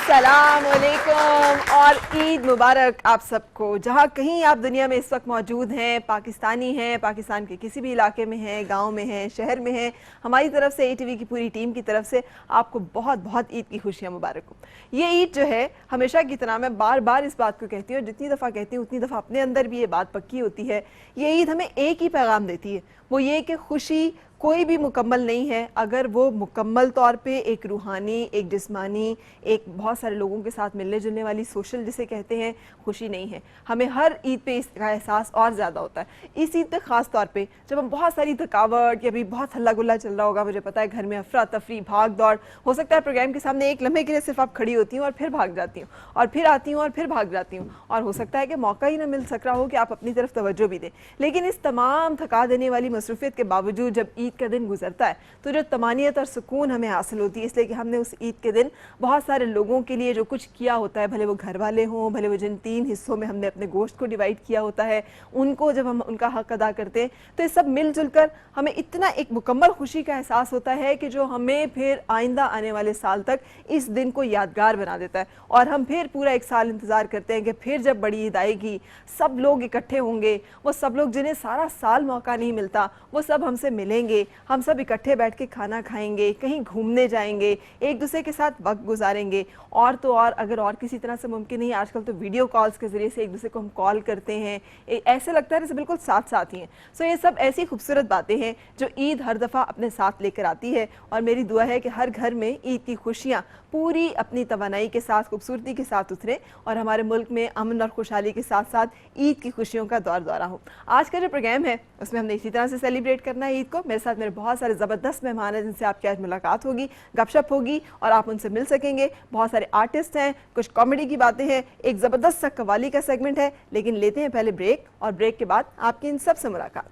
अस्सलाम वालेकुम और ईद मुबारक आप सबको। जहाँ कहीं आप दुनिया में इस वक्त मौजूद हैं, पाकिस्तानी हैं, पाकिस्तान के किसी भी इलाके में हैं, गांव में हैं, शहर में हैं, हमारी तरफ से ATV की पूरी टीम की तरफ से आपको बहुत बहुत ईद की खुशियाँ मुबारक हो। ये ईद जो है हमेशा की तरह मैं बार बार इस बात को कहती हूँ, जितनी दफ़ा कहती हूँ उतनी दफ़ा अपने अंदर भी ये बात पक्की होती है। ये ईद हमें एक ही पैगाम देती है, वो ये कि खुशी कोई भी मुकम्मल नहीं है अगर वो मुकम्मल तौर पे एक रूहानी, एक जिस्मानी, एक बहुत सारे लोगों के साथ मिलने जुलने वाली सोशल जिसे कहते हैं खुशी नहीं है। हमें हर ईद पे इसका एहसास और ज़्यादा होता है। इस ईद पे ख़ास तौर पे जब हम बहुत सारी थकावट या भी बहुत हल्ला गुल्ला चल रहा होगा, मुझे पता है घर में अफरा तफरी भाग दौड़, हो सकता है प्रोग्राम के सामने एक लम्हे के लिए सिर्फ आप खड़ी होती हूँ और फिर भाग जाती हूँ और फिर आती हूँ और फिर भाग जाती हूँ, और हो सकता है कि मौका ही ना मिल सक रहा हो कि आप अपनी तरफ तवज्जो भी दें। लेकिन इस तमाम थका देने वाली मसरूफियत के बावजूद जब ईद का दिन गुजरता है तो जो तमानियत और सुकून हमें हासिल होती है, इसलिए कि हमने उस ईद के दिन बहुत सारे लोगों के लिए जो कुछ किया होता है, भले वो घर वाले हों, भले वो जिन 3 हिस्सों में हमने अपने गोश्त को डिवाइड किया होता है, उनको जब हम उनका हक अदा करते हैं तो ये सब मिलजुल कर हमें इतना एक मुकम्मल खुशी का एहसास होता है कि जो हमें फिर आइंदा आने वाले साल तक इस दिन को यादगार बना देता है। और हम फिर पूरा एक साल इंतज़ार करते हैं कि फिर जब बड़ी ईद आएगी सब लोग इकट्ठे होंगे, वो सब लोग जिन्हें सारा साल मौका नहीं मिलता वो सब हमसे मिलेंगे, हम सब इकट्ठे बैठ के खाना खाएंगे, कहीं घूमने जाएंगे, एक दूसरे के साथ वक्त गुजारेंगे। और तो और अगर और किसी तरह से मुमकिन नहीं, आजकल तो वीडियो कॉल्स के ज़रिए से एक दूसरे को हम कॉल करते हैं, ऐसे लगता है जैसे बिल्कुल साथ साथ ही हैं। सो ये सब ऐसी खूबसूरत बातें हैं जो ईद हर दफ़ा अपने साथ लेकर आती है। और मेरी दुआ है कि हर घर में ईद की खुशियाँ पूरी अपनी तवानाई के साथ, खूबसूरती के साथ उतरें और हमारे मुल्क में अमन और खुशहाली के साथ साथ ईद की खुशियों का दौर दौरा हो। आज का जो प्रोग्राम है उसमें हमने इसी तरह से सेलिब्रेट करना है ईद को। मेरे साथ मेरे बहुत सारे ज़बरदस्त मेहमान हैं जिनसे आपकी आज मुलाकात होगी, गपशप होगी और आप उनसे मिल सकेंगे। बहुत सारे आर्टिस्ट हैं, कुछ कॉमेडी की बातें हैं, एक ज़बरदस्त सा कवाली का सेगमेंट है। लेकिन लेते हैं पहले ब्रेक और ब्रेक के बाद आपकी इन सब से मुलाकात।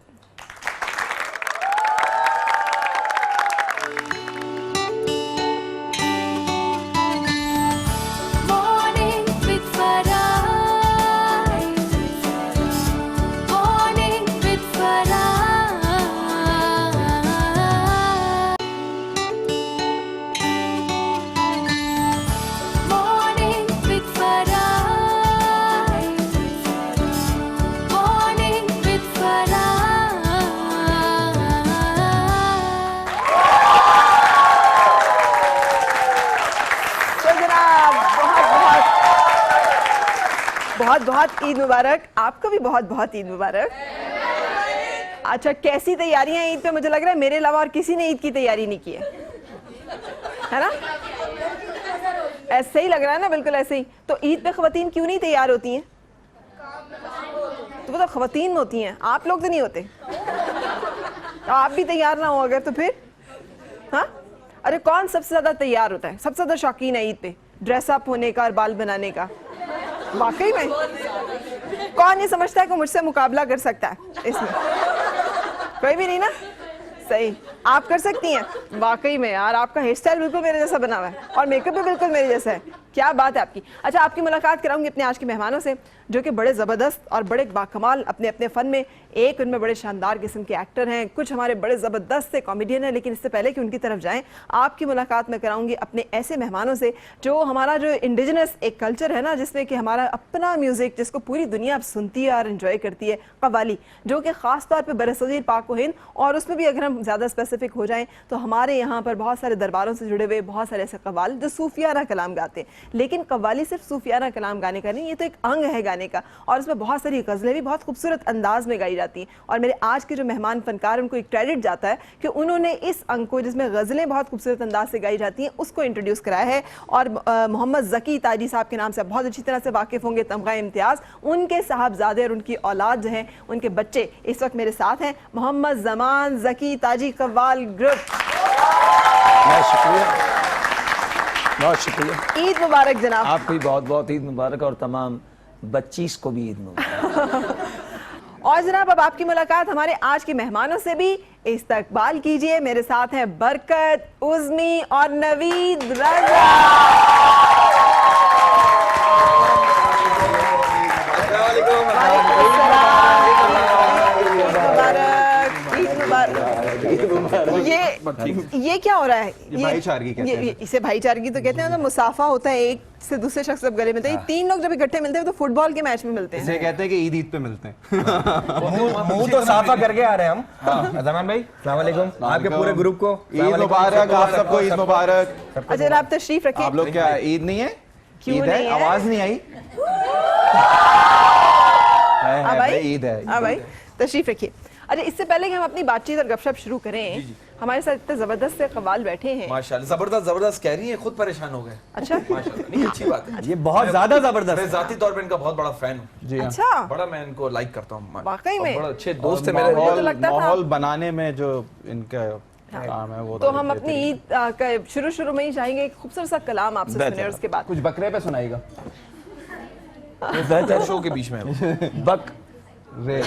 बहुत बहुत ईद मुबारक। आपको भी बहुत बहुत ईद मुबारक। अच्छा, कैसी तैयारियां ईद पे? मुझे लग रहा है मेरे अलावा और किसी ने ईद की तैयारी नहीं की है ना? ऐसे ही लग रहा है ना, बिल्कुल ऐसे ही। तो ईद पे ख़वातीन क्यों नहीं तैयार होती हैं? तो वो तो ख़वातीन होती हैं, आप लोग तो नहीं होते। तो आप भी तैयार ना हो अगर तो फिर हाँ? अरे कौन सबसे ज़्यादा तैयार होता है, सबसे ज़्यादा शौकीन है ईद पे ड्रेसअप होने का और बाल बनाने का? वाकई में कौन ये समझता है कि मुझसे मुकाबला कर सकता है इसमें? कोई भी नहीं ना? सही, आप कर सकती हैं। वाकई में यार, आपका हेयर स्टाइल बिल्कुल मेरे जैसा बना हुआ है और मेकअप भी बिल्कुल मेरे जैसा है। क्या बात है आपकी। अच्छा, आपकी मुलाकात कराऊंगी अपने आज के मेहमानों से जो कि बड़े ज़बरदस्त और बड़े बाकमाल अपने अपने फ़न में, एक उनमें बड़े शानदार किस्म के एक्टर हैं, कुछ हमारे बड़े ज़बरदस्त से कॉमेडियन हैं। लेकिन इससे पहले कि उनकी तरफ जाएं, आपकी मुलाकात मैं कराऊंगी अपने ऐसे मेहमानों से जो हमारा जो इंडिजिनस एक कल्चर है ना, जिसमें कि हमारा अपना म्यूज़िक जिसको पूरी दुनिया अब सुनती है और इन्जॉय करती है, कव्वाली, जो कि ख़ास तौर पर बरसगीर पाक व हिंद, और उसमें भी अगर हम ज़्यादा स्पेसिफिक हो जाएँ तो हमारे यहाँ पर बहुत सारे दरबारों से जुड़े हुए बहुत सारे ऐसे कव्वाल जो सूफियाना कलाम गाते हैं। लेकिन कव्वाली सिर्फ सूफियाना कलाम गाने का नहीं, ये तो एक अंग है गाने का, और इसमें बहुत सारी गज़लें भी बहुत खूबसूरत अंदाज में गाई जाती हैं। और मेरे आज के जो मेहमान फनकार, उनको एक क्रेडिट जाता है कि उन्होंने इस अंग को, जिसमें गज़लें बहुत खूबसूरत अंदाज से गाई जाती हैं, उसको इंट्रोड्यूस कराया है। और मोहम्मद ज़की ताजी साहब के नाम से बहुत अच्छी तरह से वाकिफ़ होंगे, तमगा इम्तियाज़, उनके साहबजादे और उनकी औलाद जो हैं, उनके बच्चे इस वक्त मेरे साथ हैं। मोहम्मद ज़मान ज़की ताजी कव्वाल ग्रुप। बहुत शुक्रिया। ईद मुबारक जनाब। आपको भी बहुत बहुत ईद मुबारक और तमाम बच्चीस को भी ईद मुबारक। और जनाब, अब आपकी मुलाकात हमारे आज के मेहमानों से भी इस्तकबाल कीजिए। मेरे साथ हैं बरकत, उज़मी और नवीद रज़ा। बस ठीक। ये क्या हो रहा है? ये भाईचारगी कहते हैं। इसे भाईचारगी तो कहते हैं। मतलब मुसाफा होता है, एक से दूसरे शख्स जब गले मिलते हैं। ये तीन लोग जब इकट्ठे मिलते हैं तो फुटबॉल के मैच में मिलते हैं। इसे कहते हैं कि ईद ईद पे मिलते हैं। मुंह तो साफा करके आ रहे हैं हम। जमान भाई अस्सलाम वालेकुम, आपके पूरे ग्रुप को ईद मुबारक, आप सबको ईद मुबारक। अच्छा आप तशरीफ रखिए। आप लोग क्या ईद नहीं है? क्यों ईद नहीं है? है? आवाज नहीं आई? हाँ भाई, ईद है। हाँ भाई, तशरीफ रखिए। अच्छा इससे पहले कि हम अपनी बातचीत और गपशप शुरू करें, हमारे साथ इतने जबरदस्त से कवाल बैठे हैं। माशाल्लाह जबरदस्त कह रही है, खुद परेशान हो गए। अच्छा माशाल्लाह, नहीं अच्छी बात है। ये बहुत ज्यादा मैं जबरदस्त। जाती तौर पे इनका बहुत बड़ा फैन हूँ। जी हाँ। अच्छा बड़ा मैं इनको लाइक करता हूँ। वाकई में? और बड़ा अच्छे दोस्त है मुझे तो मेरे। लगता था- माहौल बनाने में जो इनका काम है वो तो हम अपनी ईद का शुरू में ही चाहेंगे एक खूबसूरत सा कलाम आपसे सुने और उसके बाद कुछ बकरे पे सुनाएगा। बेहतर शो के बीच में है वो। बक रे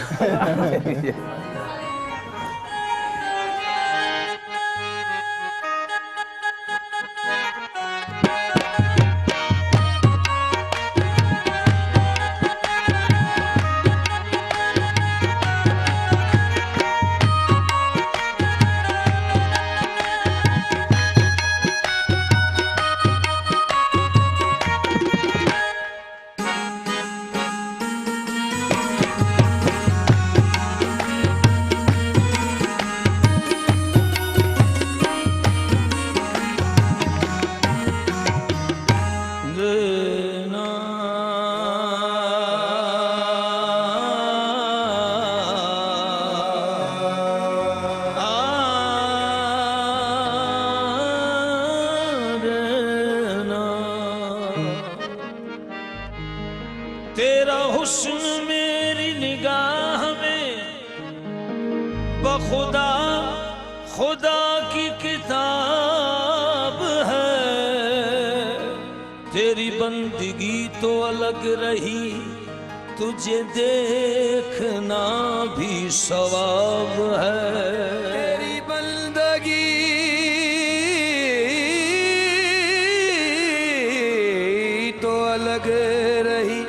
तेरा हुस्न मेरी निगाह में बखुदा खुदा की किताब है। तेरी बंदगी तो अलग रही, तुझे देखना भी सवाब है। तेरी बंदगी तो अलग रही,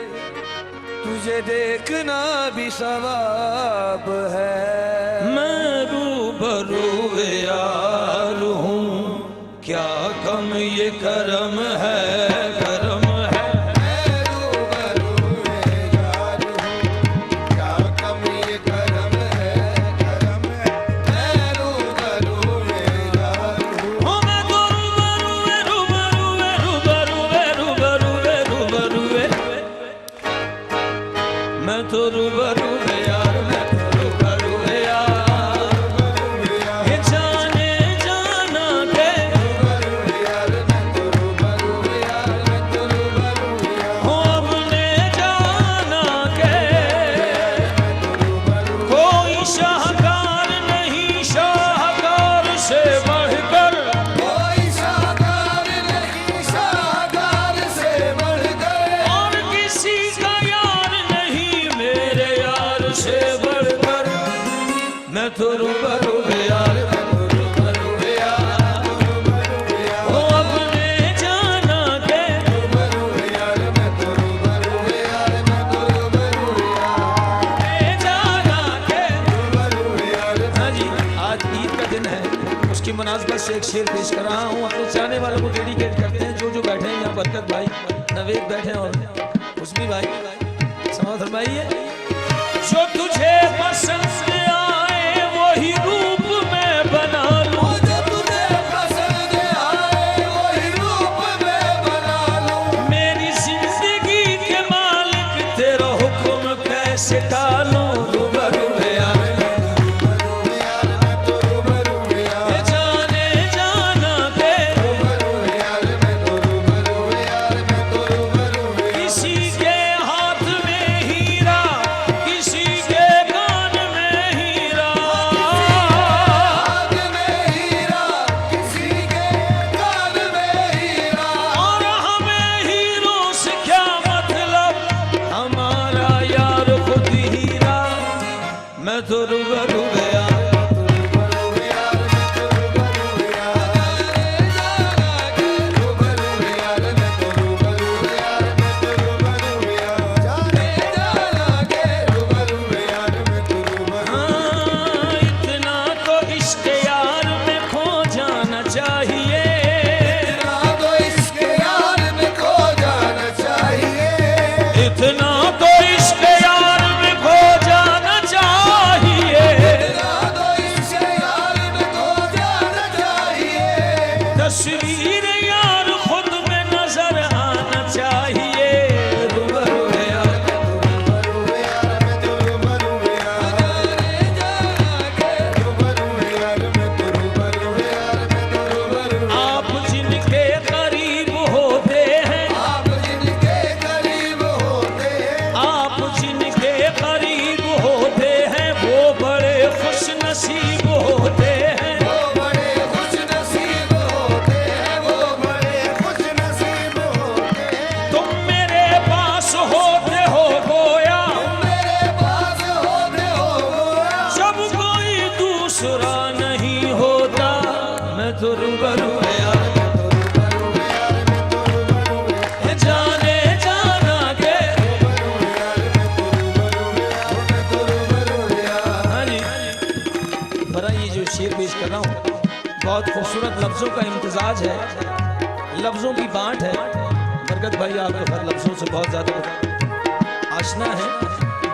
तुझे देखना भी सवाब है। मैं रूबरू यार हूँ, क्या कम ये करम है, करम है। मैं रूबरू यार हूँ, क्या कम ये करम है, करम है। मैं रूबरू यार हूँ, मैं तो मैं तो रूबरू यार, मैं तो रूबरू यार। ये जाने जाना के हो अपने जाना के कोई शाहकार नहीं शाहकार से बढ़कर, कोई शाहकार नहीं शाहकार से बढ़कर, और किसी का यार नहीं मेरे यार से बढ़कर। मैं तो रूबरू यार, मैं तो रूबरू यार, हो अपने जाना के रूबरू यार, मैं तो रूबरू यार, मैं तो रूबरू यार, जाना के रूबरू यार। हाँ जी, आज ईद का दिन है, उसकी मुनासबत से एक शेर पेश कर रहा हूँ। अपने चाहने वालों को डेडिकेट करते हैं, जो बैठे हैं यहाँ, बरकत भाई, नवेद बैठे हैं और उसमी भाई, समाज फरमाइए। जो तुझे पसंद आए वही रूप में बना लूं, जो तुझे पसंद आए वही रूप में बना लूं। मेरी जिंदगी के मालिक तेरा हुक्म कैसे टालूं। रूबरू यार, मैं तो रूबरू यार, ये जाने जाना के रूबरू यार, मैं तो रूबरू यार, मैं तो रूबरू यार। किसी के हाथ में हीरा, किसी के कान में तस्वीर यार खुद में नजर आना चाहिए। रूबरू है यार आप जिनके करीब होते हैं, आप जिनके करीब होते हैं वो बड़े खुश नसीब होते हैं। तुम मेरे पास होते हो गोया, जब कोई दूसरा नहीं होता। मैं तो रूबरू है यार जाने जाना के। हाँ जी, बड़ा ये जो शेर पेश कर रहा हूँ बहुत खूबसूरत लफ्जों का इम्तिजाज है, लफ्जों की बांट है। बरकत भाई आपको हर लफ्जों से बहुत ज्यादा आशना है।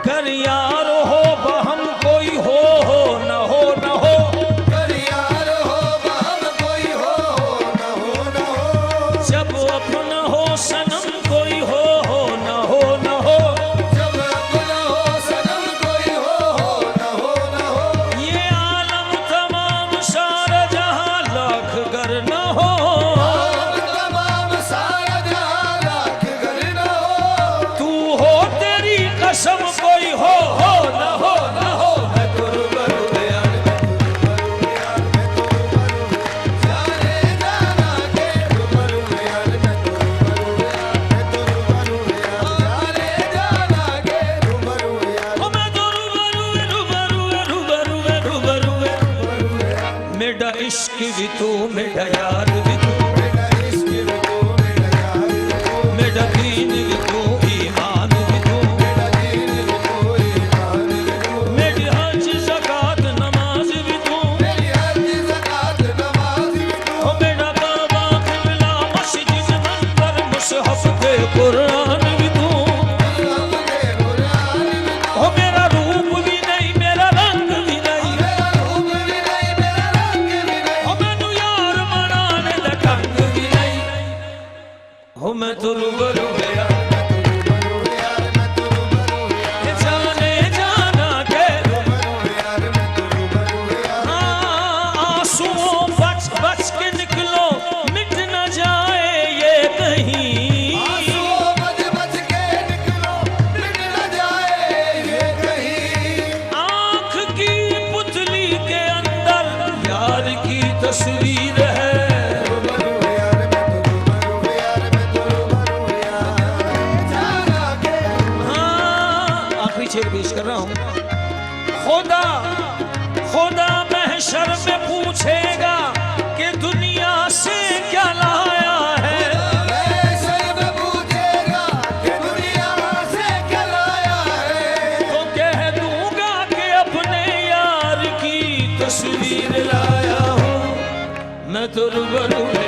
घर यार हो बहम कोई हो न हो न हो, जब अपना हो सनम कोई हो न हो न हो। ये आलम तमाम सारा जहां लाख गर न हो, तू हो तेरी कसम कोई हो न हो न हो। मैं तो रूबरू है यार मैं तो रूबरू मेरा इश्क भी तू मेरा यार भी तू, मेरा दीन भी तू ईमान भी तू, मेरी हज ज़कात नमाज भी तू, ओ मेरा काबा क़िबला मस्जिद मंबर मुसहफ़ के कुरान भी तू, ओ मेरा रूप भी नहीं मेरा रंग भी नहीं, ओ मैनू यार मनाने दा ढंग भी नहीं। हो मैं तो रूबरू है यार जाने जाना के। हाँ, आंसुओं बच बच के निकलो मिट न जाए ये कहीं। आँख की पुतली के अंदर यार की तस्वीर है। हाँ, आखिरी शेर पेश कर रहा हूँ। खुदा खुदा महशर में पूछेगा कि दुनिया से क्या लाया है, तो कह दूंगा कि अपने यार की तस्वीर लाया हूँ। मैं तो रूबरू है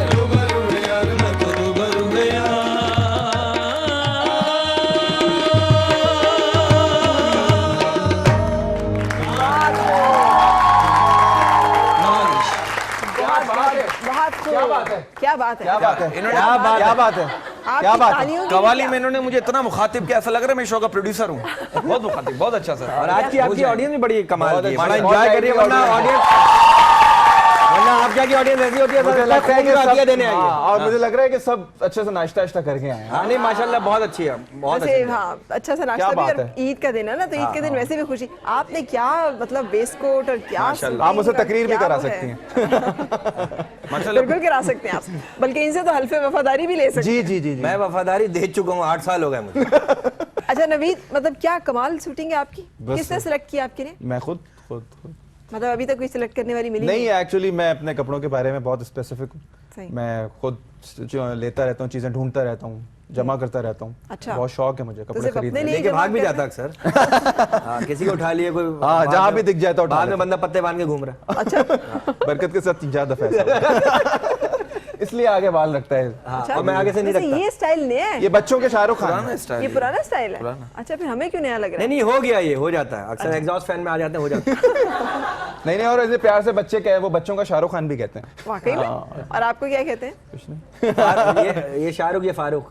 मैं तो रूबरू है बहुत खूब। क्या बात है क्या बात है, इन्होंने- क्या बात है, आपकी क्या बात है। तालियों की कवाली क्या- में इन्होंने मुझे इतना मुखातिब किया, ऐसा लग रहा है मैं शो का प्रोड्यूसर हूँ। बहुत मुखातिब, बहुत अच्छा सर। और आज की आपकी ऑडियंस भी बड़ी कमाल की है, बड़ा बहुत एंजॉय करिए, वरना आप क्या की ऑडियंस ऐसी होती है मुझे सर, लगता है कि हदिया सब देने आई है। और मुझे लग रहा है कि सब अच्छे से नाश्ता वाश्ता करके आए हैं। हाँ नहीं माशाल्लाह बहुत अच्छी है, बहुत वैसे अच्छी है। हाँ अच्छा सा नाश्ता क्या भी, बात और है। ईद का दिन है ना, तो ईद के दिन वैसे भी खुशी। आपने क्या मतलब वेस्ट कोट और क्या आप मुझसे सूटिंग का तकरीर भी क्या करा वो है? सकती हैं। बिल्कुल करा सकते हैं आप, बल्कि इनसे तो हल्फे वफादारी भी ले सकते जी जी जी जी। मैं वफादारी दे चुका हूँ, 8 साल हो गए मुझे। हैं। अच्छा नवीद, मतलब क्या कमाल शूटिंग है आपकी, बस। किसने सेलेक्ट किया आपके लिए? मैं खुद मतलब अभी तक कोई सिलेक्ट करने वाली मिली नहीं, एक्चुअली मैं अपने कपड़ों के बारे में बहुत स्पेसिफिक हूँ। सही। मैं खुद जो लेता रहता हूँ, चीजें ढूंढता रहता हूँ, जमा करता रहता हूँ। अच्छा। बहुत शौक है मुझे कपड़े सिर्फ खरीदने अपने का। लिए लेके भाग भी जमा जाता अक्सर। हाँ, किसी को उठा लिए कोई, हाँ, बाद जहाँ में- भी दिख जाए तो उठा बाद में लेता। बंदा पत्ते बांध के घूम रहा है। अच्छा बरकत के साथ 3-4 दफे ऐसा हुआ। इसलिए आगे बाल रखता है। हाँ, और मैं आगे से नहीं वैसे रखता। ये स्टाइल नया है, ये बच्चों के शाहरुख खान पुराना है। स्टाइल ये पुराना स्टाइल है। अच्छा, फिर हमें क्यों नया लग रहा नहीं है? नहीं, हो गया, ये हो जाता है अक्सर, एग्जॉस्ट फैन में आ जाते हैं, हो जाता है। नहीं और ऐसे प्यार से बच्चे कहे, वो बच्चों का शाहरुख खान भी कहते हैं। वाकई में? और आपको क्या कहते हैं? कुछ नहीं। ये शाहरुख, ये फारूक।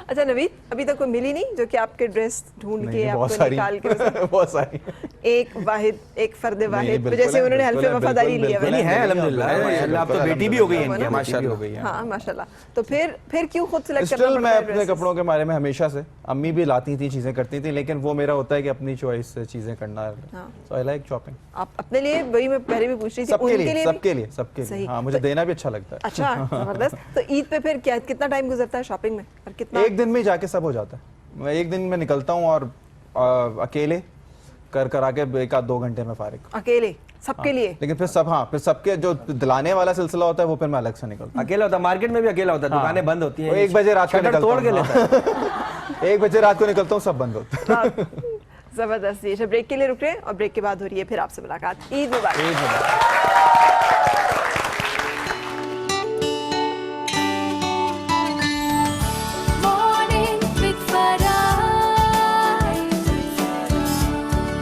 अच्छा नवीद, अभी तक कोई मिली नहीं जो कि आपके ड्रेस ढूंढ के बहुत आपको सारी निकाल के बहुत सारी। एक वाहिद, एक फर्द वाहिद, बिल्कुल जैसे है, उन्होंने बिल्कुल हल्फे है, वफादारी बिल्कुल, लिया बिल्कुल नहीं है, अल्हम्दुलिल्लाह, अल्हम्दुलिल्लाह, अब तो बेटी भी हो गई है इनकी, बेटी माशाल्लाह। भी हो गई है। हाँ माशाल्लाह। तो फिर क्यों खुद सिलेक्ट करना स्टिल पड़ता मैं है अपने dresses? कपड़ों के बारे में हमेशा से, अम्मी भी लाती थी, चीजें करती थी, लेकिन वो मेरा होता है कि अपनी चॉइस से चीजें करना। सो आई लाइक शॉपिंग। आप अपने लिए, वही मैं पहले भी पूछ रही थी, सबके उनके लिए लिए सबके लिए सबके सही। लिए। हाँ, मुझे देना भी अच्छा लगता है। अच्छा, जबरदस्त। तो ईद पे फिर क्या, कितना टाइम गुजरता है शॉपिंग में और कितना? एक दिन में जाके सब हो जाता है। मैं एक दिन में निकलता हूँ और अकेले कर आके 1-2 घंटे में फारिग। अकेले सबके लिए? लेकिन फिर फिर सबके जो दिलाने वाला सिलसिला होता है वो फिर मैं अलग से निकलता अकेला होता है, मार्केट में भी अकेला होता है, दुकानें बंद होती हैं। वो 1 बजे रात को शटर निकलता तोड़ के हूँ। लेता है। 1 बजे रात को निकलता हूँ, सब बंद होता है। जबरदस्त। ये ब्रेक के लिए रुक रहे हैं और ब्रेक के बाद हो रही है फिर आपसे मुलाकात। ईद मुबारक। Morning with Farah.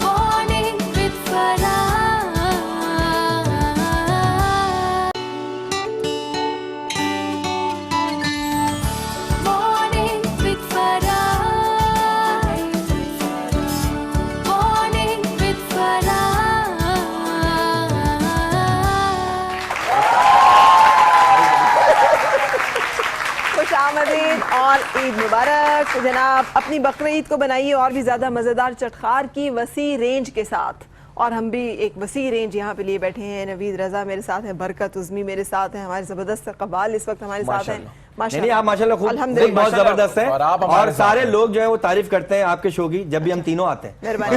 Morning with Farah. Morning with Farah. Morning with Farah. खुशामदीद और ईद मुबारक जनाब। अपनी बकरीद को बनाइए और भी ज़्यादा मज़ेदार चटखार की वसी रेंज के साथ, और हम भी एक वसी रेंज यहाँ पे लिए बैठे हैं। नवीद रज़ा मेरे साथ हैं, बरकत उज़मी मेरे साथ हैं, हमारे ज़बरदस्त कबाल इस वक्त हमारे साथ हैं। नहीं नहीं, आप माशाल्लाह खूब अल्हम्दुलिल्लाह, बहुत जबरदस्त हैं। और आप हमारे और सारे लोग जो है वो तारीफ करते हैं आपके शो की जब भी हम तीनों आते हैं। मेहरबानी।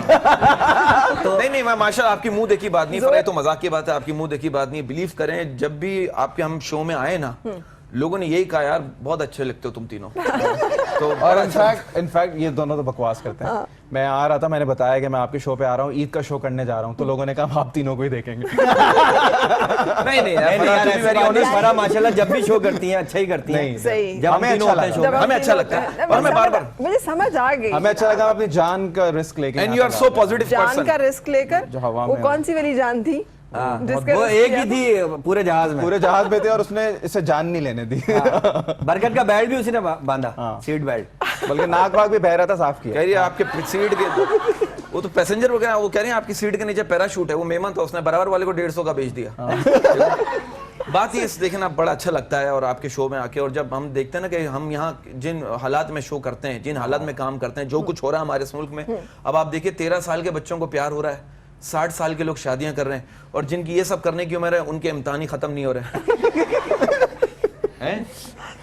नहीं मैं माशाल्लाह आपकी मुंह देखी बात नहीं, पर ये तो मजाक की बात है, आपकी मुंह देखी बात नहीं। बिलीव करें, जब भी आपके हम शो में आए ना, लोगों ने यही कहा, यार बहुत अच्छे लगते हो तुम तीनों। तो और इनफैक्ट ये दोनों तो बकवास करते हैं। मैं आ रहा था, मैंने बताया कि मैं आपके शो पे आ रहा हूँ, ईद का शो करने जा रहा हूँ, तो लोगों ने कहा आप तीनों को ही देखेंगे। नहीं नहीं नहीं यार, ऐसी बात नहीं। फरा माशाल्लाह जब भी शो करती हैं अच्छा ही करती हैं। नहीं, सही। जब हम हमें तीनों अच्छा होते हैं लगा। शो में। हमें अच्छा लगता है, और मैं बार-बार मुझे समझ आ गई। हमें अच्छा लगा, अपनी जान का रिस्क लेके and you are so positive जान पर्सन। का रिस्क लेकर, जो हवा वो में कौन सी वाली जान थी जिसका वो रिस्क एक लिया ही थी पूरे जहाज में। पूरे जहाज में थे और उसने इसे जान नहीं लेने दी। बरकत का बेल्ट भी उसी ने बांधा, हाँ। Seat belt. बल्कि नाक वाक भी बह रहा था, साफ कह किया। रही है आपके सीट के, वो तो पैसेंजर वगैरह, वो कह रहे हैं आपकी सीट के नीचे पैराशूट है। वो मेहमान था, उसने बराबर वाले को 150 का बेच दिया। बात ये देखना बड़ा अच्छा लगता है, और आपके शो में आके, और जब हम देखते हैं ना कि हम यहाँ जिन हालात में शो करते हैं, जिन हालात में काम करते हैं, जो कुछ हो रहा है हमारे इस मुल्क में, अब आप देखिए 13 साल के बच्चों को प्यार हो रहा है, 60 साल के लोग शादियां कर रहे हैं, और जिनकी ये सब करने की उम्र है उनके इम्तिहान ही खत्म नहीं हो रहे हैं।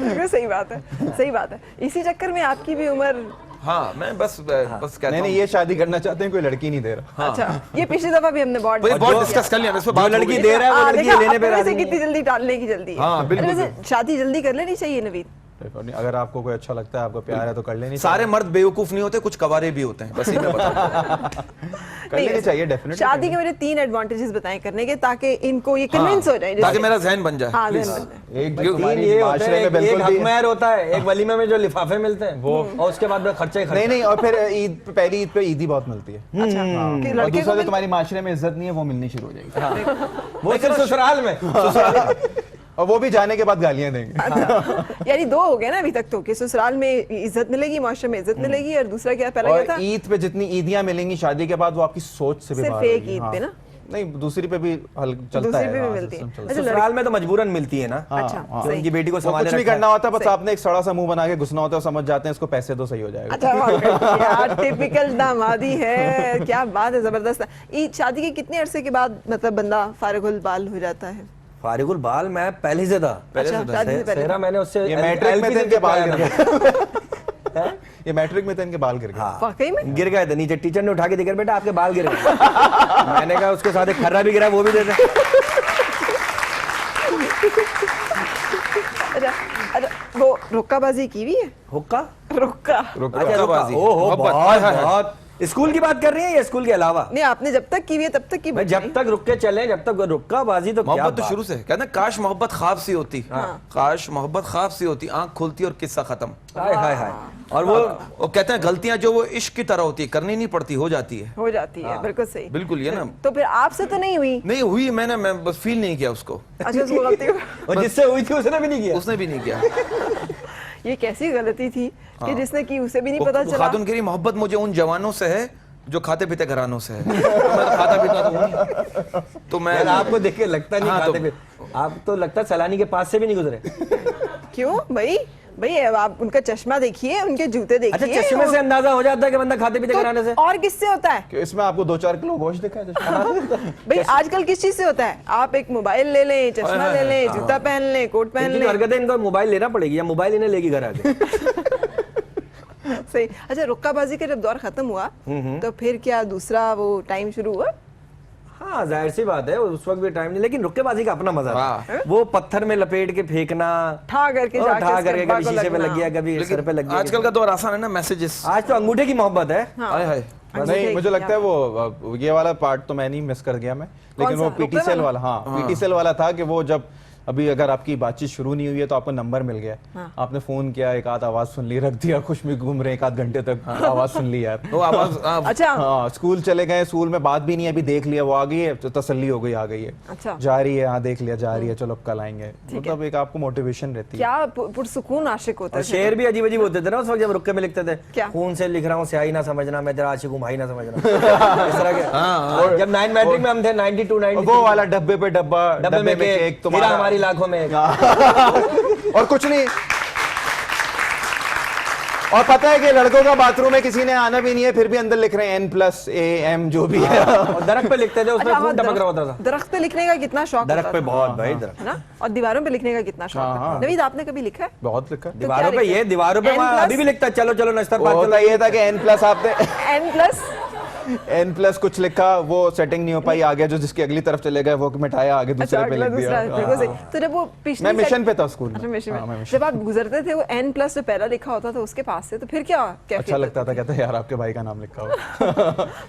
बिल्कुल सही बात है, सही बात है। इसी चक्कर में आपकी भी उम्र। हाँ, मैं बस कहता नहीं हूँ, ये शादी करना चाहते हैं, कोई लड़की नहीं दे रहा। अच्छा, ये पिछली दफा भी हमने बहुत बहुत डिस्कस कर लिया, इस पे जो बात हो लड़की गई। दे रहा है वो लड़की देखा, लेने पे अपने में से राजी कितनी जल्दी टालने की जल्दी है। हाँ, बिल्कुल, अरे वैसे शादी जल्दी कर लेनी चाहिए नवीद। अगर आपको कोई अच्छा लगता है, आपको प्यार है, तो कर लेनी सारे मर्द बेवकूफ नहीं होते, कुछ कवारे भी होते हैं, बस ये मैं बता कर लेनी चाहिए डेफिनेटली। शादी के मेरे 3 एडवांटेजेस बताएं करने के, ताकि इनको ये कन्विंस हो जाए। ताकि मेरा जहन बन जाए। हाँ, Please। ज़हन बन जाए। एक क्यों? तीन हमारी ये होते माशरे हैं, में एक बिल्कुल भी हकमैर होता है, एक वलीमे में जो लिफाफे मिलते हैं वो, और उसके बाद में खर्चे ही खर्चे। नहीं, और फिर पहली ईद पे ईदी बहुत मिलती है। अच्छा, हाँ। कि और लड़के दूसरा को जो तुम्हारी माशरे में इज्जत नहीं है, वो मिलनी शुरू हो जाएगी। वो सिर्फ ससुराल में। और वो भी जाने के बाद गालियां देंगे। अच्छा, यानी 2 हो गए ना अभी तक तो, कि ससुराल में इज्जत मिलेगी, माशरे में इज्जत मिलेगी, और दूसरा क्या, पहला क्या और था? ईद पे जितनी ईदियां मिलेंगी शादी के बाद, वो आपकी सोच से भी सिर्फ बाहर एक होगी। ईद हाँ। पे ना? नहीं, दूसरी पे भी हल चलता दूसरी है। पे भी हाँ, मिलती है। सिस्टम चलता है। अच्छा, ससुराल में तो मजबूरन मिलती है ना। अच्छा, हाँ। सही। उनकी बेटी को वो संभाले कुछ नहीं रखा है। करना होता, बस सही। आपने एक सड़ा सा मुंह बना के घुसना होता है, समझ जाते हैं इसको पैसे दो, सही हो जाएगा। अच्छा, यार टिपिकल दामादी है, क्या बात है, जबरदस्त। ईद शादी के कितने अरसे के बाद मतलब बंदा फारिगुल बाल हो जाता है? फारिगुल बाल मैं पहले से था। अच्छा, शादी से पहले। सेहरा मैंने उससे ये मैट्रिक में LP थे से इनके बाल किया गिर था। गए। ये मैट्रिक में थे, इनके बाल गिर गए। हाँ, वाकई में? गिर गए थे नीचे, टीचर ने उठा के दिखा, बेटा आपके बाल गिर गए। मैंने कहा उसके साथ एक खर्रा भी गिरा, वो भी दे दे। अच्छा, वो रुक्काबाजी की हुई है? हुक्का? रुक्का। अच्छा, रुक्का। रुक्काबाजी। ओहो, मोहब्बत। बहुत बहुत स्कूल की बात कर रही है या स्कूल के अलावा? नहीं, आपने जब तक की हुई है तब तक की मैं बची जब नहीं। तक रुक के चले, जब तक रुक्काबाजी तो क्या मोहब्बत तो बात। शुरू से है। कहते हैं काश मोहब्बत ख्वाब सी होती, काश मोहब्बत ख्वाब सी होती, आंख खुलती और किस्सा खत्म। हाय हाय हाय। और वो कहते हैं गलतियां जो वो इश्क की तरह होती है, करनी नहीं पड़ती, हो जाती है। हो जाती है, बिल्कुल सही। बिल्कुल ये ना, तो फिर आपसे तो नहीं हुई? नहीं हुई, मैं बस फील नहीं किया उसको, अच्छा, उसको गलती हो और जिससे हुई थी उसने भी नहीं किया। उसने भी नहीं किया। ये कैसी गलती थी कि जिसने की उसे भी नहीं पता वो चला? खातून कह रही मोहब्बत मुझे उन जवानों से है जो खाते पीते घरानों से है। तो मैं तो खाता पीता तो हूँ नहीं। तो मैं यार आपको देख के लगता नहीं हाँ, खाते तो- पे। आप तो लगता है सैलानी के पास से भी नहीं गुजरे। क्यों भाई? भाई अब आप उनका चश्मा देखिए, उनके जूते अच्छा, देखिए। चश्मे से अंदाजा हो जाता है कि बंदा खाते पीते कराने से। तो और किससे होता है? कि इसमें आपको 2-4 किलो गोश्त दिखा है। भाई आजकल किस चीज से होता है? आप एक मोबाइल ले लें, चश्मा ले लें, जूता पहन लें, कोट पहन इनकी लें। हरकत है, इनको मोबाइल लेना पड़ेगी या मोबाइल इन्हें लेगी घर आके। सही। अच्छा, रुक्काबाजी का जब दौर खत्म हुआ तो फिर क्या दूसरा वो टाइम शुरू हुआ? हाँ, जाहिर सी बात है, उस वक्त भी टाइम नहीं, लेकिन रुक्केबाजी का अपना मजा हाँ। था। वो पत्थर में लपेट के फेंकना, ठा करके और जाके ठा उसके करके अब्बा कभी को शीशे पे लगना। लग गया, कभी सर पे लग गया। आजकल का दौर आसान है ना, मैसेजेस। आज तो अंगूठे की मोहब्बत है। हाय हाय। नहीं, मुझे लगता है वो ये वाला पार्ट तो मैं नहीं मिस कर गया मैं, लेकिन सा? वो पीटी रुपए सेल वाला? वाला, हाँ पीटी सेल वाला था कि वो जब अभी अगर आपकी बातचीत शुरू नहीं हुई है तो आपको नंबर मिल गया, आपने फोन किया, एक आध आवाज सुन ली, रख दिया, खुश में घूम रहे 1 आध घंटे तक आवाज सुन ली यार। वो आवाज अच्छा, हाँ, स्कूल चले गए, स्कूल में बात भी नहीं है, अभी देख लिया वो आ गई है तो तसल्ली हो गई, आ गई है, अच्छा। जा रही है, हाँ देख लिया, जा रही है, चलो अब कल आएंगे। मतलब एक आपको मोटिवेशन रहती है। क्या पुरसुकून आशिक होता और है। शेर भी अजीब अजीब होते थे ना उस वक्त जब रुक्के में लिखते थे। क्या? खून से लिख रहा हूँ स्याही ना समझना, मैं तेरा आशिक हूँ भाई ना समझना। इस तरह के। और जब 9 मैट्रिक में हम थे 92 और 93 वो वाला डब्बे पे डब्बा, डब्बे में केक, केक तुम्हारा हमारी लाखों में एक। और कुछ नहीं। और पता है कि लड़कों का बाथरूम में किसी ने आना भी नहीं है, फिर भी अंदर लिख रहे हैं N+AM जो भी है। और दरख्त पे लिखते थे, उसमें अच्छा, खून टपक रहा होता था। दरख्त पे लिखने का कितना शौक दरख्त होता पे था, बहुत भाई, दरख्त है ना? और दीवारों पे लिखने का कितना शौक था? नवीद, आपने कभी लिखा है? बहुत लिखा। दीवारों पे लिखते ये हैं? दीवारों पे N+? वहाँ अभी भी लिखता है, चलो चलो नश्तर वो पार्क होता चलो। ये था कि N+ आपने N+ N+ कुछ लिखा, वो सेटिंग नहीं हो पाई, आ गया जो जिसकी अगली तरफ चले गए वो मिटाया, आगे अच्छा, दूसरे पे अगला लिख दूसरा, दिया। बिल्कुल सही। तो जब वो पिछली मैं मिशन सेट- पे था स्कूल अच्छा, में। मिशन हाँ, मैं में मिशन। जब आप गुजरते थे वो N+ जो पहला लिखा होता था उसके पास से, तो फिर क्या कैफियत अच्छा लगता था, कहते यार आपके भाई का नाम लिखा हो।